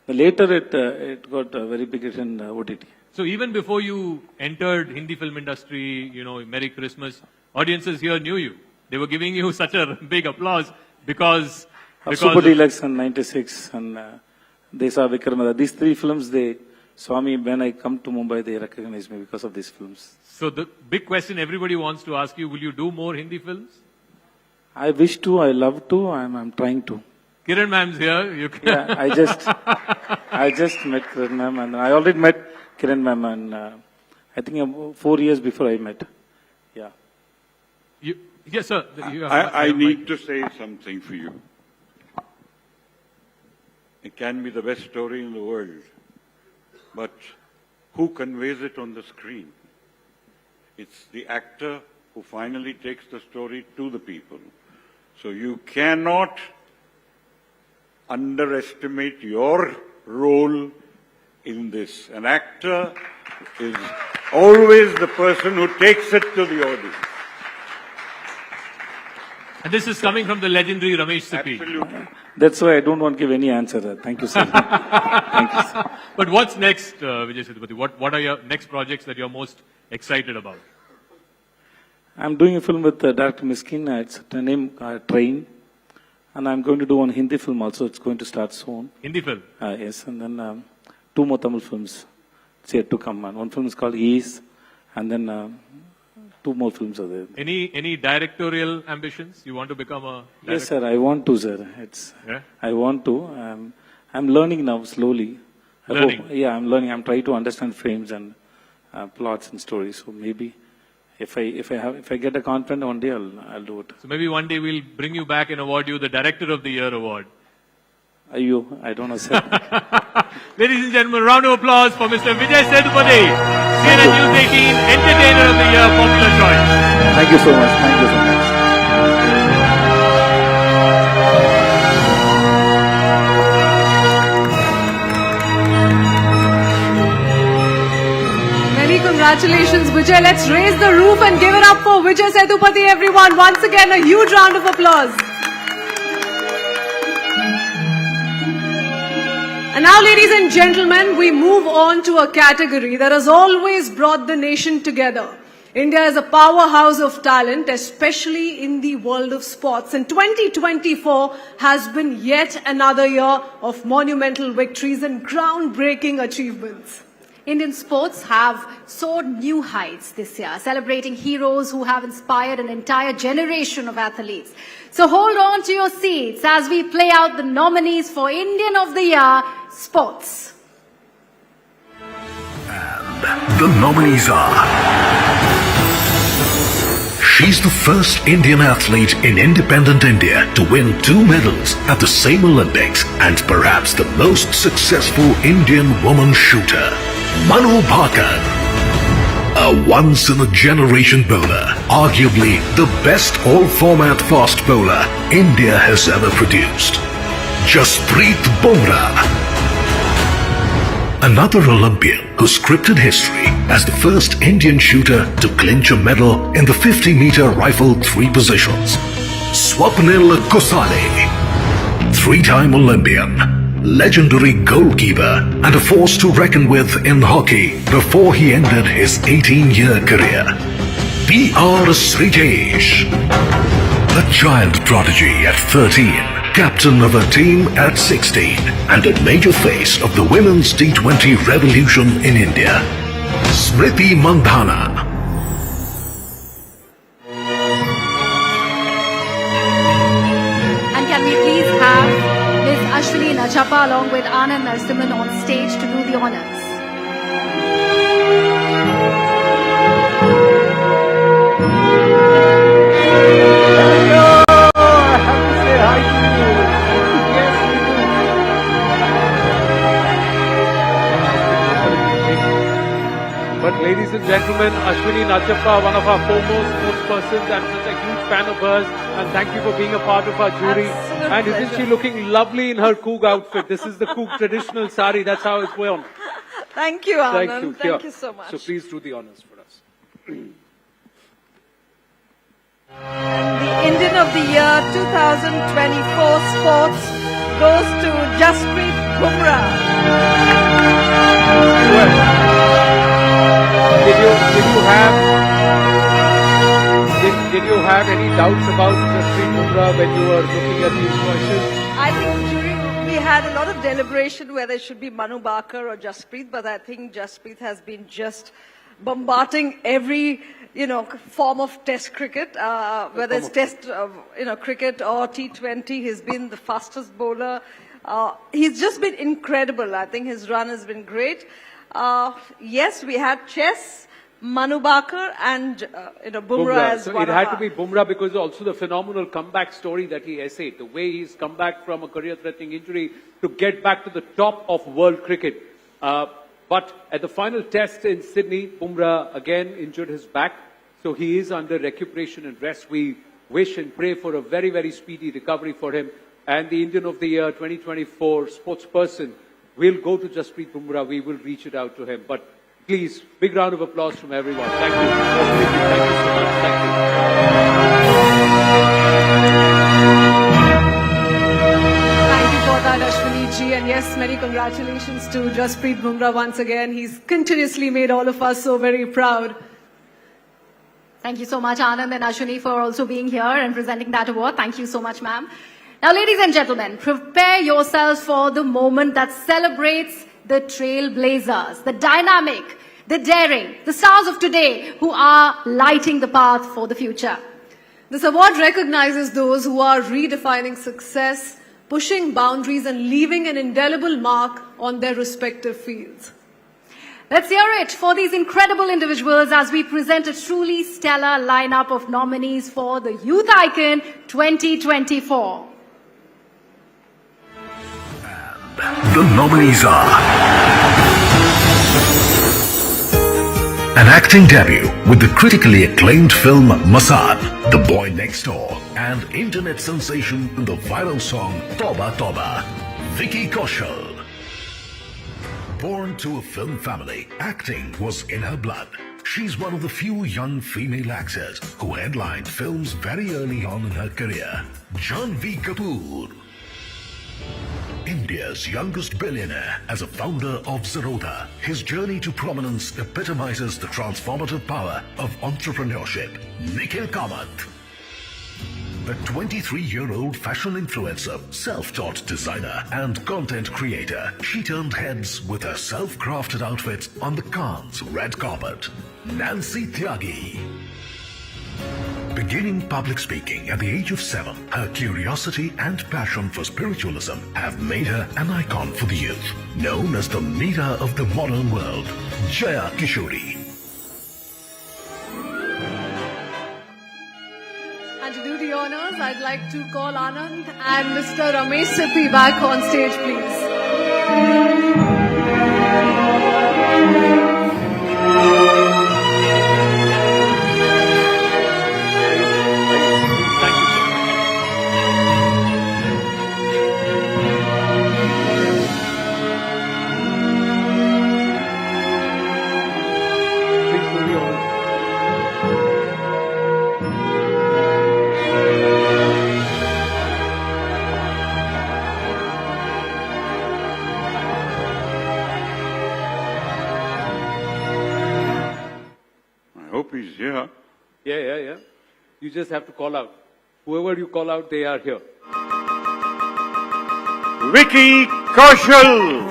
later it got a very big hit in OTT. So even before you entered Hindi film industry, Merry Christmas, audiences here knew you. They were giving you such a big applause because Super Deluxe in 96 and they saw Vikramada. These three films, they saw me when I come to Mumbai, they recognized me because of these films. So the big question everybody wants to ask you, will you do more Hindi films? I wish to, I love to, I'm trying to. Kiran ma'am's here. You can yeah, I just met Kiran ma'am and I already met Kiran ma'am and I think 4 years before I met. Yeah. Yes, sir. I need to say something for you. It can be the best story in the world, but who conveys it on the screen? It's the actor who finally takes the story to the people. So you cannot underestimate your role in this. An actor is always the person who takes it to the audience. And this is coming from the legendary Ramesh Sippy. Absolutely. That's why I don't want to give any answer. Thank you, sir. Thank you, sir. But what's next, Vijay Sethupathi? What are your next projects that you're most excited about? I'm doing a film with Director Miskin. It's named Train. And I'm going to do one Hindi film also. It's going to start soon. Hindi film? Yes. And then 2 more Tamil films. It's yet to come. And one film is called Ease. And then 2 more films are there. Any directorial ambitions? You want to become a director? Yes, sir. I want to, sir. I want to. I'm learning now slowly. Learning? I'm learning. I'm trying to understand frames and plots and stories. So maybe if I get a confidence, one day I'll do it. So maybe one day we'll bring you back and award you the Director of the Year award. I don't know, sir. Ladies and gentlemen, round of applause for Mr. Vijay Sethupathi, CNN News 18 Entertainer of the Year, popular choice. Thank you so much. Thank you so much. Many congratulations, Vijay. Let's raise the roof and give it up for Vijay Sethupathi, everyone. Once again, a huge round of applause. And now, ladies and gentlemen, we move on to a category that has always brought the nation together. India is a powerhouse of talent, especially in the world of sports. And 2024 has been yet another year of monumental victories and groundbreaking achievements. Indian sports have soared new heights this year, celebrating heroes who have inspired an entire generation of athletes. So hold on to your seats as we play out the nominees for Indian of the Year Sports. And the nominees are... She's the first Indian athlete in independent India to win 2 medals at the same Olympics and perhaps the most successful Indian woman shooter, Manu Bhaker. A once-in-a-generation bowler, arguably the best all-format fast bowler India has ever produced, Jasprit Bumrah. Another Olympian who scripted history as the first Indian shooter to clinch a medal in the 50-meter rifle 3 positions, Swapnil Kosale. 3-time Olympian, legendary goalkeeper and a force to reckon with in hockey before he ended his 18-year career, P.R. Srijesh. A child prodigy at 13. Captain of a team at 16 and a major face of the women's T20 revolution in India, Smriti Mandhana. And can we please have Ms. Ashwini Nachappa along with Anand Narasimhan on stage to do the honors. But ladies and gentlemen, Ashwini Nachappa, one of our foremost sportspersons, and such a huge fan of hers. And thank you for being a part of our jury. Absolute and pleasure. isn't she looking lovely in her Coog outfit? This is the Coog traditional sari. That's how it's worn. Thank you, Anand. Thank you. Thank Here. you so much. So please do the honors for us. The Indian of the Year 2024 Sports goes to Jasprit Bumrah. Did you have any doubts about Jasprit Bumrah when you were looking at these choices? I think we had a lot of deliberation whether it should be Manu Bhaker or Jasprit, but I think Jasprit has been just bombarding every form of Test cricket, whether it's Test cricket or T20. He's been the fastest bowler. He's just been incredible. I think his run has been great. Yes, we had chess. Manu Bhaker and Bumrah as So one it of had our- to be Bumrah because also the phenomenal comeback story that he essayed, the way he's come back from a career-threatening injury to get back to the top of world cricket. But at the final test in Sydney, Bumrah again injured his back, so he is under recuperation and rest. We wish and pray for a very, very speedy recovery for him. And the Indian of the Year 2024 sportsperson will go to Jasprit Bumrah. We will reach it out to him. But please, big round of applause from everyone. Thank you. Thank you so much. Thank you. Thank you for that, Ashwini ji. And yes, many congratulations to Jasprit Bumrah once again. He's continuously made all of us so very proud. Thank you so much, Anand and Ashwini, for also being here and presenting that award. Thank you so much, ma'am. Now, ladies and gentlemen, prepare yourselves for the moment that celebrates the trailblazers, the dynamic, the daring, the stars of today who are lighting the path for the future. This award recognizes those who are redefining success, pushing boundaries and leaving an indelible mark on their respective fields. Let's hear it for these incredible individuals as we present a truly stellar lineup of nominees for the Youth Icon 2024. The nominees are an acting debut with the critically acclaimed film Masaan, The Boy Next Door, and internet sensation in the viral song Toba Toba, Vicky Kaushal. Born to a film family, acting was in her blood. She's one of the few young female actors who headlined films very early on in her career. Janhvi Kapoor. India's youngest billionaire as a founder of Zerodha. His journey to prominence epitomizes the transformative power of entrepreneurship. Nikhil Kamath. The 23-year-old fashion influencer, self-taught designer and content creator. She turned heads with her self-crafted outfits on the Cannes red carpet. Nancy Tyagi. Beginning public speaking at the age of 7, her curiosity and passion for spiritualism have made her an icon for the youth. Known as the Meera of the modern world, Jaya Kishori. And to do the honors, I'd like to call Anand and Mr. Ramesh Sippy back on stage, please. I hope he's here. Yeah. You just have to call out. Whoever you call out, they are here. Vicky Kaushal.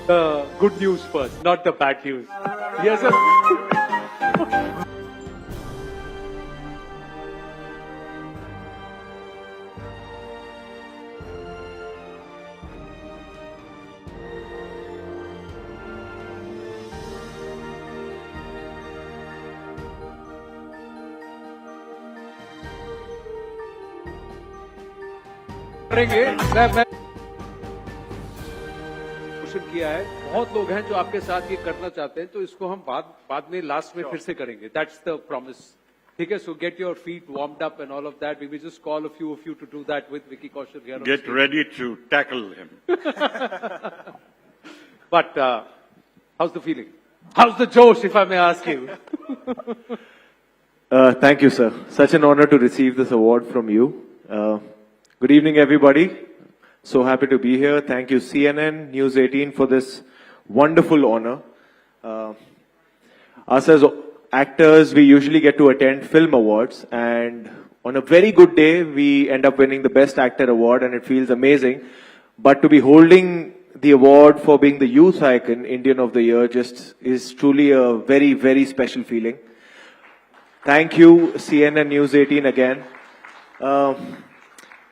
The good news first, not the bad news. Yes, sir. मैं किया है बहुत लोग हैं जो आपके साथ ये करना चाहते हैं तो इसको हम बाद में लास्ट में फिर से करेंगे दैट्स द प्रॉमिस ठीक है so get your feet warmed up and all of that we will just call a few of you to do that with Vicky Kaushal here Get ready to tackle him. But how's the feeling? How's the Josh, if I may ask you? Thank you, sir. Such an honor to receive this award from you. Good evening, everybody. So happy to be here. Thank you, CNN, News 18, for this wonderful honor. Us as actors, we usually get to attend film awards, and on a very good day, we end up winning the Best Actor award, and it feels amazing. But to be holding the award for being the youth icon, Indian of the Year, just is truly a very, very special feeling. Thank you, CNN News 18 again.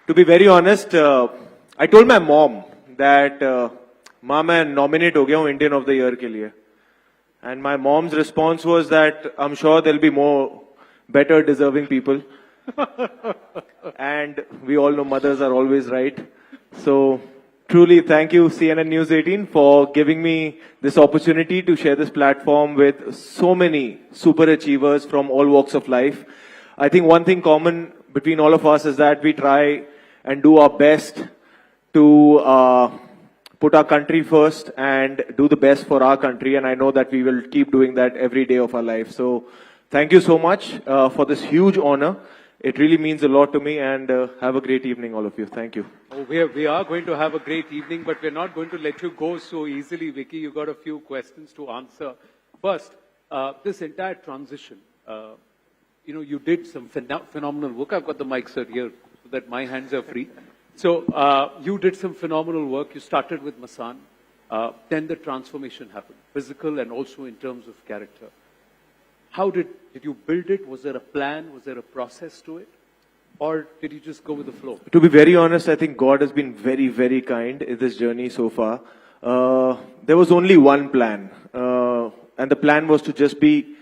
To be very honest, I told my mom that, "Mom, I'm nominated ho gaya hu Indian of the Year ke liye." And my mom's response was that, "I'm sure there'll be more better deserving people." And we all know mothers are always right. So truly thank you, CNN News 18, for giving me this opportunity to share this platform with so many super achievers from all walks of life. I think one thing common between all of us is that we try and do our best to put our country first and do the best for our country. And I know that we will keep doing that every day of our life. So thank you so much for this huge honor. It really means a lot to me, and have a great evening, all of you. Thank you. Oh, we are going to have a great evening, but we're not going to let you go so easily, Vicky. You got a few questions to answer. First, this entire transition, you did some phenomenal work. I've got the mic, sir, here, so that my hands are free. So you did some phenomenal work. You started with Masan. Then the transformation happened, physical and also in terms of character. How did you build it? Was there a plan? Was there a process to it? or did you just go with the flow? To be very honest, I think God has been very, very kind in this journey so far. There was only one plan, and the plan was to just be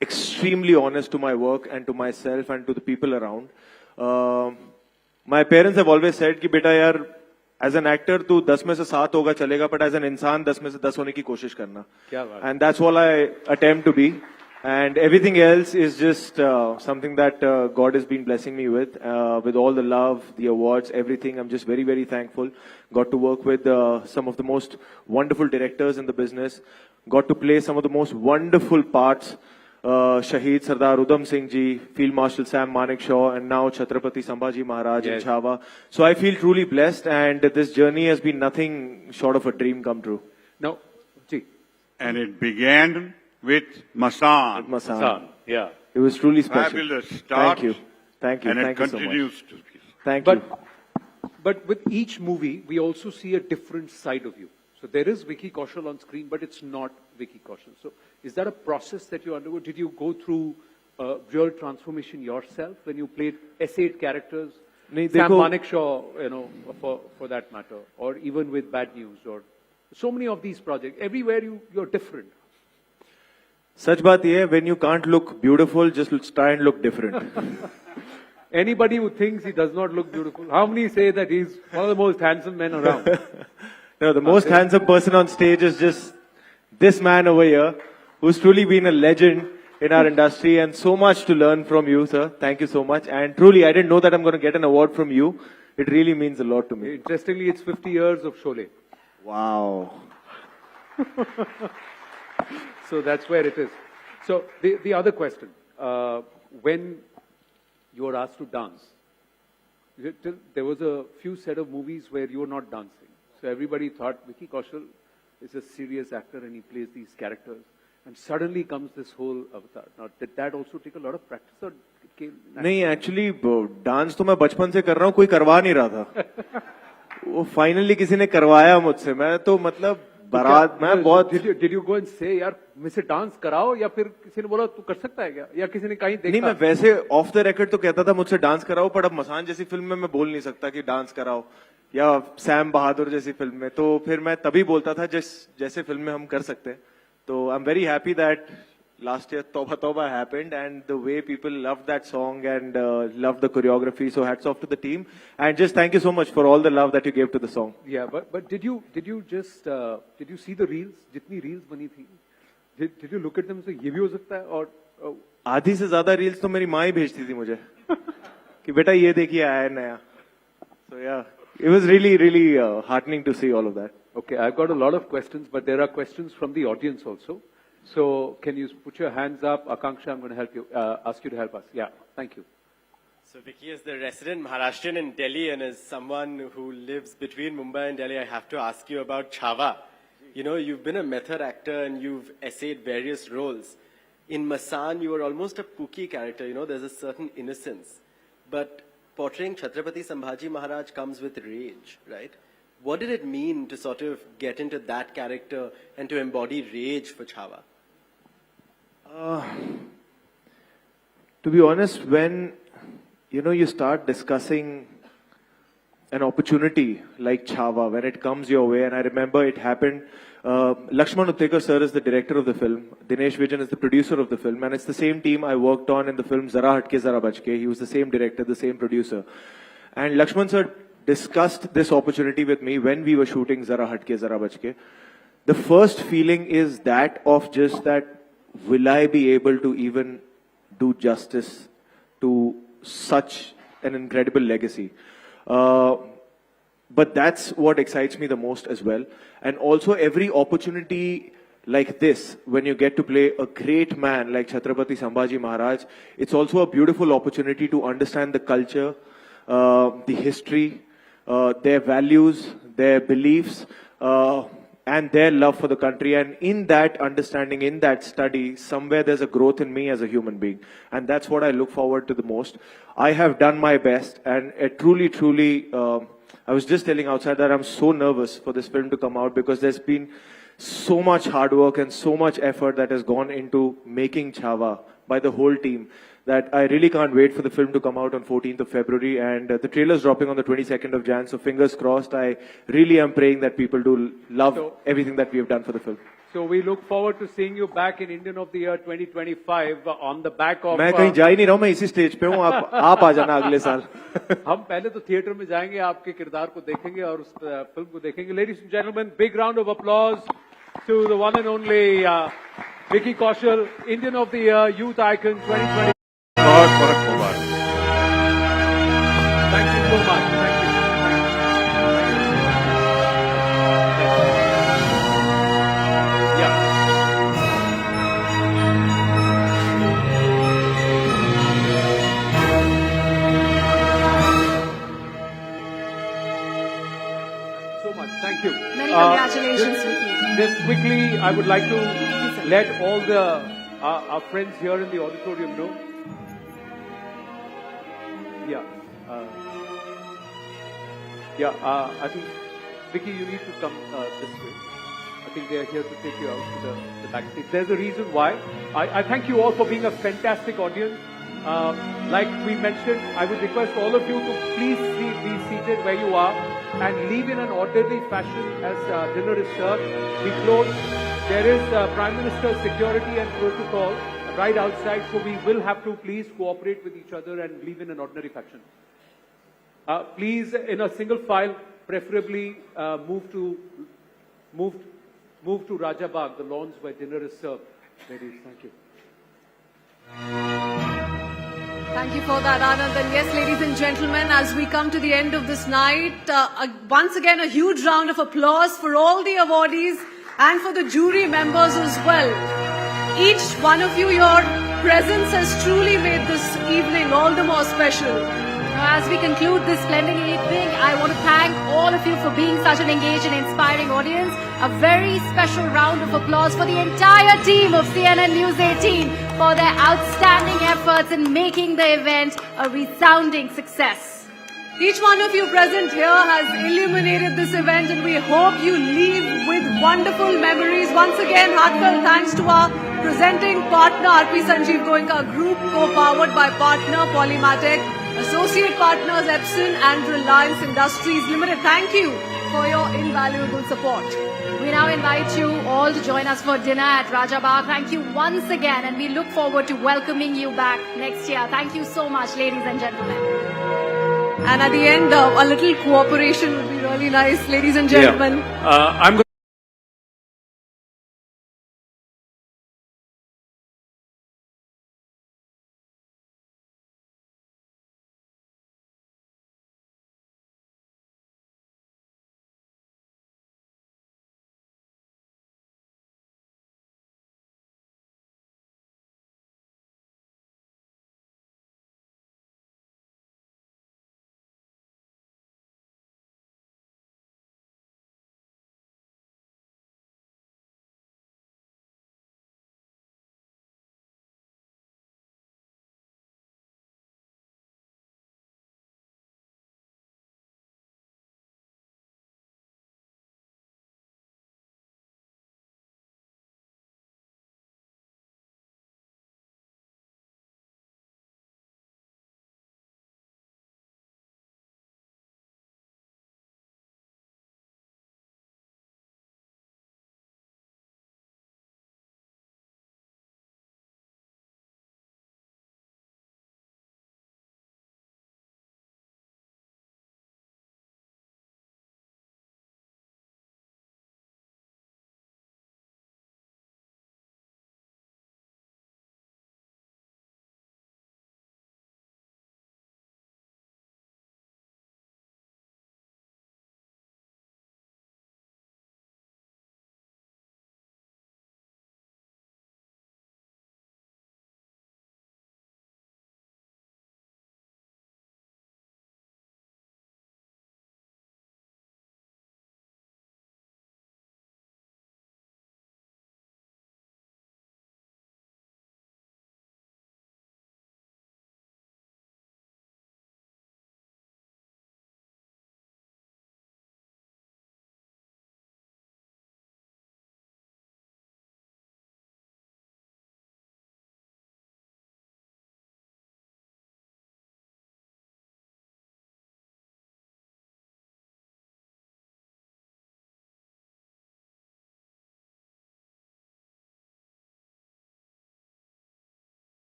extremely honest to my work and to myself and to the people around. My parents have always said कि बेटा यार, as an actor तू 10 में से 7 होगा चलेगा, but as an इंसान 10 में से 10 होने की कोशिश करना. क्या बात? And that's all I attempt to be. And everything else is just something that God has been blessing me with all the love, the awards, everything. I'm just very, very thankful. Got to work with some of the most wonderful directors in the business. Got to play some of the most wonderful parts. Shaheed Sardar Udham Singh Ji, Field Marshal Sam Manekshaw, and now Chhatrapati Sambhaji Maharaj in Chhava. So I feel truly blessed, and this journey has been nothing short of a dream come true. Now, Ji. And it began with Masan. Masan. Yeah. It was truly special. Fabulous start. Thank you. Thank you. And Thank it you so continues much. to be. Thank you. But with each movie, we also see a different side of you. So there is Vicky Kaushal on screen, but it's not Vicky Kaushal. So is that a process that you undergo? Did you go through real transformation yourself when you played S8 characters? Sam Manekshaw, for that matter, or even with Bad News, or so many of these projects. Everywhere you're different. Such baat ye hai, when you can't look beautiful, just try and look different. Anybody who thinks he does not look beautiful, how many say that he's one of the most handsome men around? No, the most handsome person on stage is just this man over here, who's truly been a legend in our industry, and so much to learn from you, sir. Thank you so much. And truly, I didn't know that I'm going to get an award from you. It really means a lot to me. Interestingly, it's 50 years of Sholay. Wow. So that's where it is. So the other question, when you were asked to dance, there was a few set of movies where you were not dancing. So everybody thought Vicky Kaushal is a serious actor and he plays these characters. And suddenly comes this whole avatar. Now, did that also take a lot of practice, or it came naturally? नहीं, actually dance तो मैं बचपन से कर रहा हूँ, कोई करवा नहीं रहा था. वो finally किसी ने करवाया मुझसे. मैं तो मतलब बारात मैं बहुत. Did you go and say यार मुझसे डांस कराओ, या फिर किसी ने बोला तू कर सकता है क्या, या किसी ने कहीं देखा? नहीं, मैं वैसे ऑफ द रिकॉर्ड तो कहता था मुझसे डांस कराओ, पर अब मसान जैसी फिल्म में मैं बोल नहीं सकता कि डांस कराओ, या सैम बहादुर जैसी फिल्म में. तो फिर मैं तभी बोलता था जैसे फिल्म में हम कर सकते हैं. तो I am very happy that last year Toba Toba happened, and the way people loved that song and loved the choreography. So hats off to the team, and just thank you so much for all the love that you gave to the song. Yeah, but did you see the reels? जितनी reels बनी थी, did you look at them and say ये भी हो सकता है? और आधी से ज्यादा reels तो मेरी माँ ही भेजती थी मुझे कि बेटा ये देखिए आया है नया. So yeah, it was really heartening to see all of that. Okay, I've got a lot of questions, but there are questions from the audience also. So can you put your hands up? Akanksha, I'm going to help you, ask you to help us. Yeah, thank you. So Vicky is the resident Maharashtrian in Delhi, and as someone who lives between Mumbai and Delhi, I have to ask you about Chhava. You know, you've been a method actor and you've essayed various roles. In Masan, you were almost a pooky character, you know, there's a certain innocence. But portraying Chhatrapati Sambhaji Maharaj comes with rage, right? What did it mean to sort of get into that character and to embody rage for Chhava? To be honest, when you start discussing an opportunity like Chhava, when it comes your way, and I remember it happened. Lakshman Uttekar sir is the director of the film. Dinesh Vijan is the producer of the film, and it's the same team I worked on in the film Zara Hatke Zara Bachke. He was the same director, the same producer, and Lakshman sir discussed this opportunity with me when we were shooting Zara Hatke Zara Bachke. The first feeling is that of just that, will I be able to even do justice to such an incredible legacy? But that's what excites me the most as well. And also every opportunity like this, when you get to play a great man like Chhatrapati Sambhaji Maharaj, it's also a beautiful opportunity to understand the culture, the history, their values, their beliefs, and their love for the country. And in that understanding, in that study, somewhere there's a growth in me as a human being. And that's what I look forward to the most. I have done my best, and truly, I was just telling outside that I'm so nervous for this film to come out, because there's been so much hard work and so much effort that has gone into making Chhava by the whole team that I really can't wait for the film to come out on 14th of February, and the trailer's dropping on the 22nd of Jan, so fingers crossed. I really am praying that people do love everything that we have done for the film. So we look forward to seeing you back in Indian of the Year 2025 on the back of... मैं कहीं जा ही नहीं रहा हूँ, मैं इसी stage पे हूँ, आप आ जाना अगले साल. हम पहले तो थिएटर में जाएंगे, आपके किरदार को देखेंगे और उस फिल्म को देखेंगे. Ladies and gentlemen, big round of applause to the one and only Vicky Kaushal, Indian of the Year, Youth Icon 2020. Thank you so much. Thank you. Thank you. Many congratulations, Vicky. Just quickly, I would like to let all the our friends here in the auditorium know. I think, Vicky, you need to come this way. I think they are here to take you out to the backstage. There's a reason why. I thank you all for being a fantastic audience. Like we mentioned, I would request all of you to please be seated where you are and leave in an orderly fashion as dinner is served. We close. There is Prime Minister's security and protocol right outside, so we will have to please cooperate with each other and leave in an ordinary fashion. Please, in a single file, preferably move to Raja Bagh, the lawns where dinner is served. Ladies, thank you. Thank you for that, Anand. And yes, ladies and gentlemen, as we come to the end of this night, once again, a huge round of applause for all the awardees and for the jury members as well. Each one of you, your presence has truly made this evening all the more special. As we conclude this splendid evening, I want to thank all of you for being such an engaged and inspiring audience. A very special round of applause for the entire team of CNN News 18 for their outstanding efforts in making the event a resounding success. Each one of you present here has illuminated this event, and we hope you leave with wonderful memories. Once again, heartfelt thanks to our presenting partner, RP Sanjeev Goenka Group, co-powered by partner Polymatic, associate partners Epson and Reliance Industries Limited. Thank you for your invaluable support. We now invite you all to join us for dinner at Raja Bagh. Thank you once again, and we look forward to welcoming you back next year. Thank you so much, ladies and gentlemen. And at the end, a little cooperation would be really nice, ladies and gentlemen. I'm